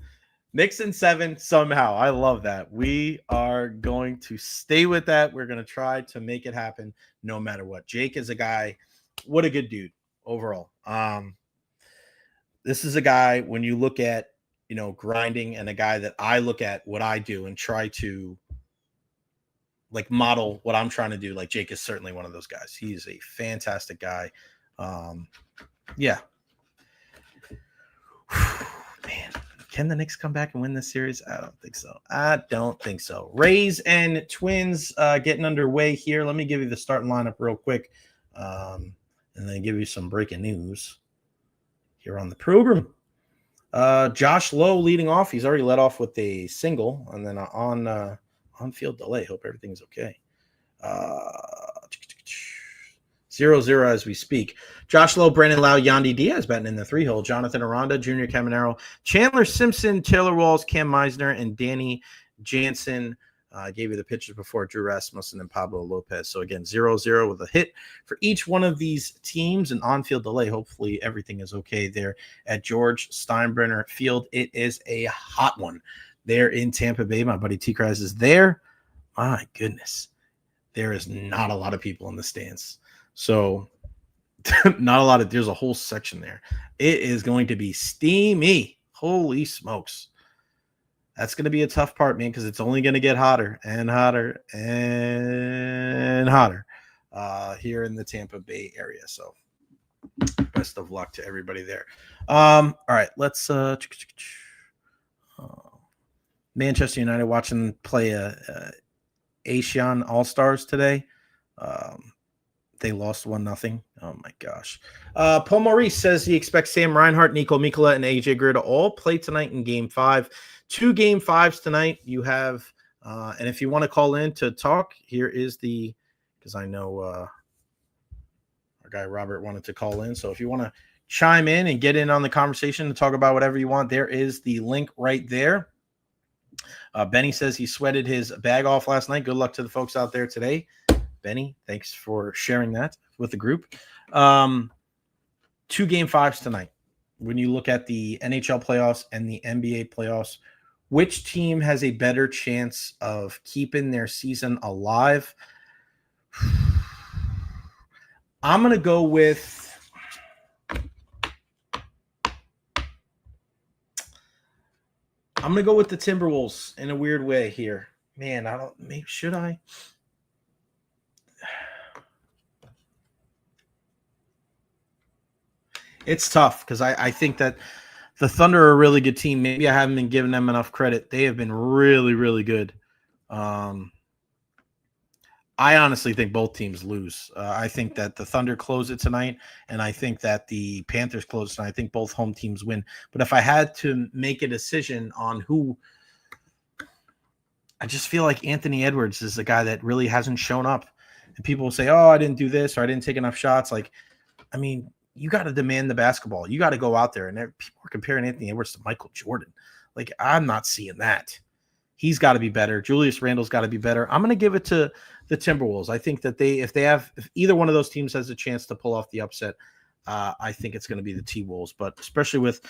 Knicks and 7 somehow. I love that. We are going to stay with that. We're going to try to make it happen no matter what. Jake is a guy. What a good dude overall. This is a guy, when you look at, grinding, and a guy that I look at what I do and try to model what I'm trying to do. Like, Jake is certainly one of those guys. He is a fantastic guy. Yeah. Man, can the Knicks come back and win this series? I don't think so. Rays and Twins getting underway here. Let me give you the starting lineup real quick, and then give you some breaking news here on the program. Josh Lowe leading off. He's already led off with a single, and then on-field delay. Hope everything's okay. 0-0 as we speak. Josh Lowe, Brandon Lau, Yandy Diaz batting in the 3-hole. Jonathan Aranda, Junior Caminero, Chandler Simpson, Taylor Walls, Cam Meisner, and Danny Jansen. I gave you the pitches before. Drew Rasmussen and Pablo Lopez. So again, 0-0 with a hit for each one of these teams. An on-field delay. Hopefully everything is okay there at George Steinbrenner Field. It is a hot one there in Tampa Bay. My buddy T-Kraz is there. My goodness. There is not a lot of people in the stands. So not a lot of, there's a whole section there. It is going to be steamy. Holy smokes. That's going to be a tough part, man, because it's only going to get hotter and hotter and hotter here in the Tampa Bay area. So best of luck to everybody there. All right, let's Manchester United watching play Asian All-Stars today. They lost 1-0. Oh, my gosh. Paul Maurice says he expects Sam Reinhart, Nico Mikola, and AJ Greer to all play tonight in Game 5. 2 Game 5s tonight. You have, and if you want to call in to talk, here is the, because I know our guy Robert wanted to call in. So if you want to chime in and get in on the conversation and talk about whatever you want, there is the link right there. Benny says he sweated his bag off last night. Good luck to the folks out there today. Benny, thanks for sharing that with the group. 2 Game 5s tonight. When you look at the NHL playoffs and the NBA playoffs, which team has a better chance of keeping their season alive? I'm going to go with the Timberwolves in a weird way here. Man, maybe should I? It's tough because I think that the Thunder are a really good team. Maybe I haven't been giving them enough credit. They have been really, really good. I honestly think both teams lose. I think that the Thunder close it tonight, and I think that the Panthers close tonight. I think both home teams win. But if I had to make a decision on who, I just feel like Anthony Edwards is the guy that really hasn't shown up. And people will say, oh, I didn't do this or I didn't take enough shots. Like, I mean, you got to demand the basketball. You got to go out there. And people are comparing Anthony Edwards to Michael Jordan. Like, I'm not seeing that. He's got to be better. Julius Randle's got to be better. I'm going to give it to the Timberwolves. I think that if either one of those teams has a chance to pull off the upset, I think it's going to be the T-Wolves. But especially with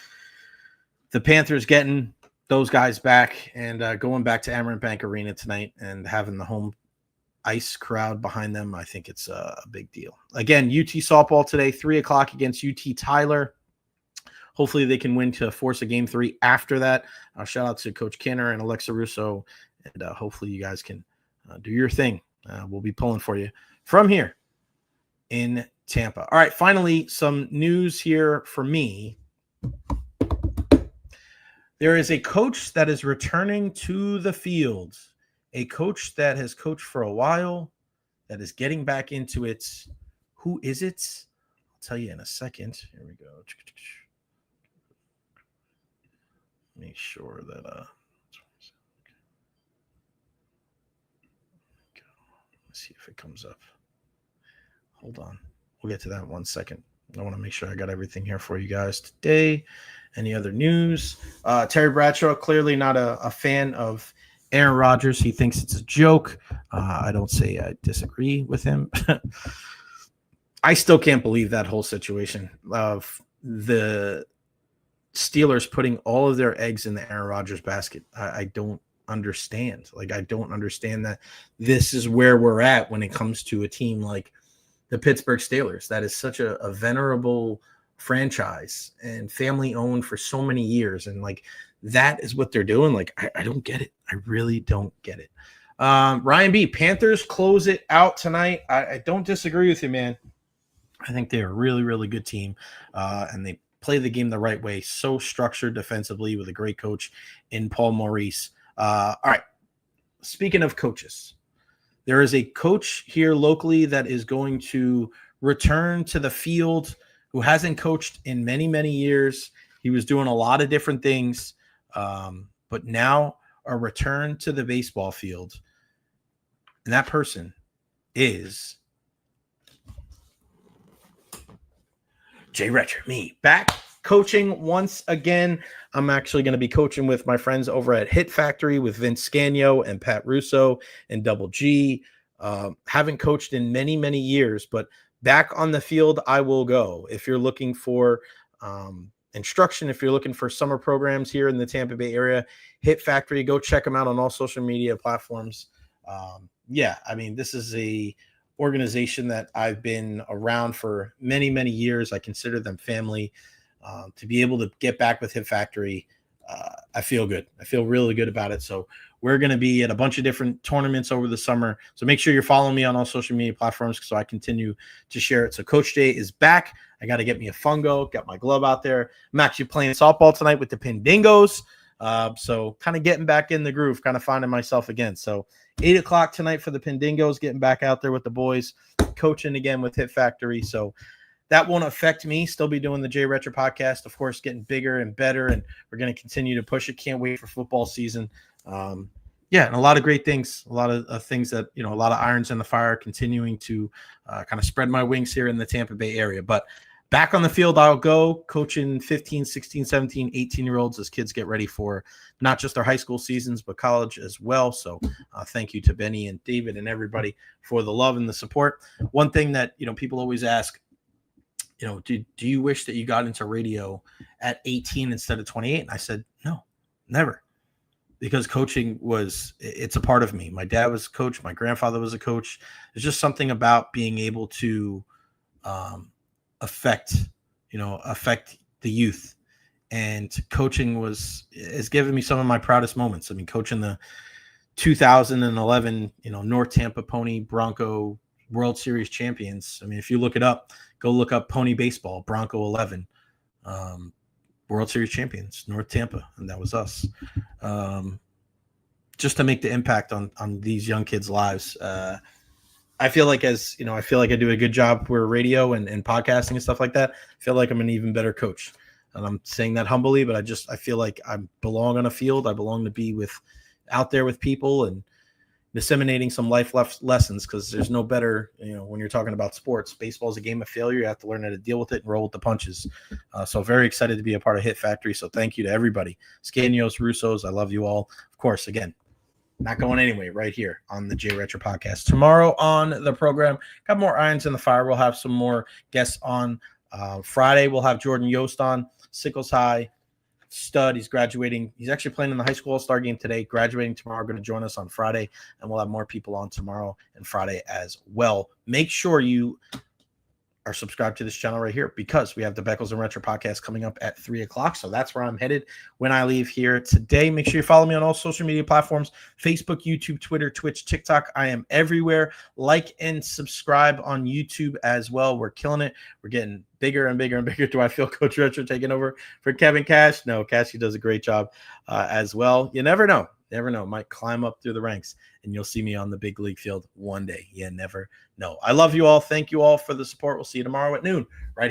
the Panthers getting those guys back and going back to Amerant Bank Arena tonight and having the home ice crowd behind them, I think it's a big deal. Again, UT softball today, 3:00 against UT Tyler. Hopefully they can win to force a game 3 after that. Shout out to Coach Kinner and Alexa Russo. And hopefully you guys can do your thing. We'll be pulling for you from here in Tampa. All right, finally, some news here for me. There is a coach that is returning to the field. A coach that has coached for a while, that is getting back into it. Who is it? I'll tell you in a second. Here we go. Make sure that let's see if it comes up. Hold on. We'll get to that in 1 second. I want to make sure I got everything here for you guys today. Any other news? Terry Bradshaw, clearly not a fan of Aaron Rodgers. He thinks it's a joke. I don't say I disagree with him. I still can't believe that whole situation of the Steelers putting all of their eggs in the Aaron Rodgers basket. I don't understand. Like, I don't understand that this is where we're at when it comes to a team like the Pittsburgh Steelers. That is such a venerable franchise and family owned for so many years. And like, that is what they're doing. Like, I don't get it. I really don't get it. Ryan B, Panthers close it out tonight. I don't disagree with you, man. I think they're a really, really good team. And they play the game the right way. So structured defensively with a great coach in Paul Maurice. All right. Speaking of coaches, there is a coach here locally that is going to return to the field who hasn't coached in many, many years. He was doing a lot of different things, but now a return to the baseball field. And that person is Jay Recher, me, back coaching once again. I'm actually going to be coaching with my friends over at Hit Factory with Vince Scagno and Pat Russo and Double G. Haven't coached in many, many years, but back on the field, I will go. If you're looking for instruction, if you're looking for summer programs here in the Tampa Bay area, Hit Factory, go check them out on all social media platforms. Yeah, I mean, this is a organization that I've been around for many, many years. I consider them family. To be able to get back with Hit Factory, I feel good. I feel really good about it. So we're going to be at a bunch of different tournaments over the summer. So make sure you're following me on all social media platforms so I continue to share it. So Coach Jay is back. I got to get me a fungo, got my glove out there. I'm actually playing softball tonight with the Pendingos. So kind of getting back in the groove, kind of finding myself again. So 8:00 tonight for the Pendingos, getting back out there with the boys, coaching again with Hit Factory. So that won't affect me. Still be doing the Jay Recher podcast, of course, getting bigger and better, and we're going to continue to push it. Can't wait for football season. Yeah, and a lot of great things, a lot of things that, you know, a lot of irons in the fire, continuing to kind of spread my wings here in the Tampa Bay area. But back on the field, I'll go coaching 15, 16, 17, 18-year-olds as kids get ready for not just their high school seasons, but college as well. So thank you to Benny and David and everybody for the love and the support. One thing that, you know, people always ask, you know, do you wish that you got into radio at 18 instead of 28? And I said, no, never. because coaching it's a part of me. My dad was a coach. My grandfather was a coach. There's just something about being able to affect the youth. And coaching has given me some of my proudest moments. I mean, coaching the 2011, North Tampa Pony Bronco World Series champions. I mean, if you look it up, go look up Pony Baseball, Bronco 11, World Series champions, North Tampa, and that was us. Just to make the impact on these young kids' lives. I feel like I do a good job with radio and podcasting and stuff like that. I feel like I'm an even better coach. And I'm saying that humbly, but I feel like I belong on a field. I belong to be out there with people and disseminating some life lessons, because there's no better, when you're talking about sports. Baseball is a game of failure. You have to learn how to deal with it and roll with the punches. So very excited to be a part of Hit Factory. So thank you to everybody. Scanios, Russos, I love you all. Of course, again, not going anyway right here on the Jay Recher Podcast. Tomorrow on the program, got more irons in the fire. We'll have some more guests on. Friday, we'll have Jordan Yost on, Sickles High stud. He's graduating. He's actually playing in the high school all-star game today, graduating tomorrow, going to join us on Friday, and we'll have more people on tomorrow and Friday as well. Make sure you are subscribed to this channel right here, because we have the Beckles and Recher podcast coming up at 3:00. So that's where I'm headed when I leave here today. Make sure you follow me on all social media platforms, Facebook, YouTube, Twitter, Twitch, TikTok. I am everywhere. Like and subscribe on YouTube as well. We're killing it. We're getting bigger and bigger and bigger. Do I feel Coach Recher taking over for Kevin Cash? No, Cassie does a great job as well. You never know. Never know. Might climb up through the ranks and you'll see me on the big league field one day. You never know. I love you all. Thank you all for the support. We'll see you tomorrow at noon right here.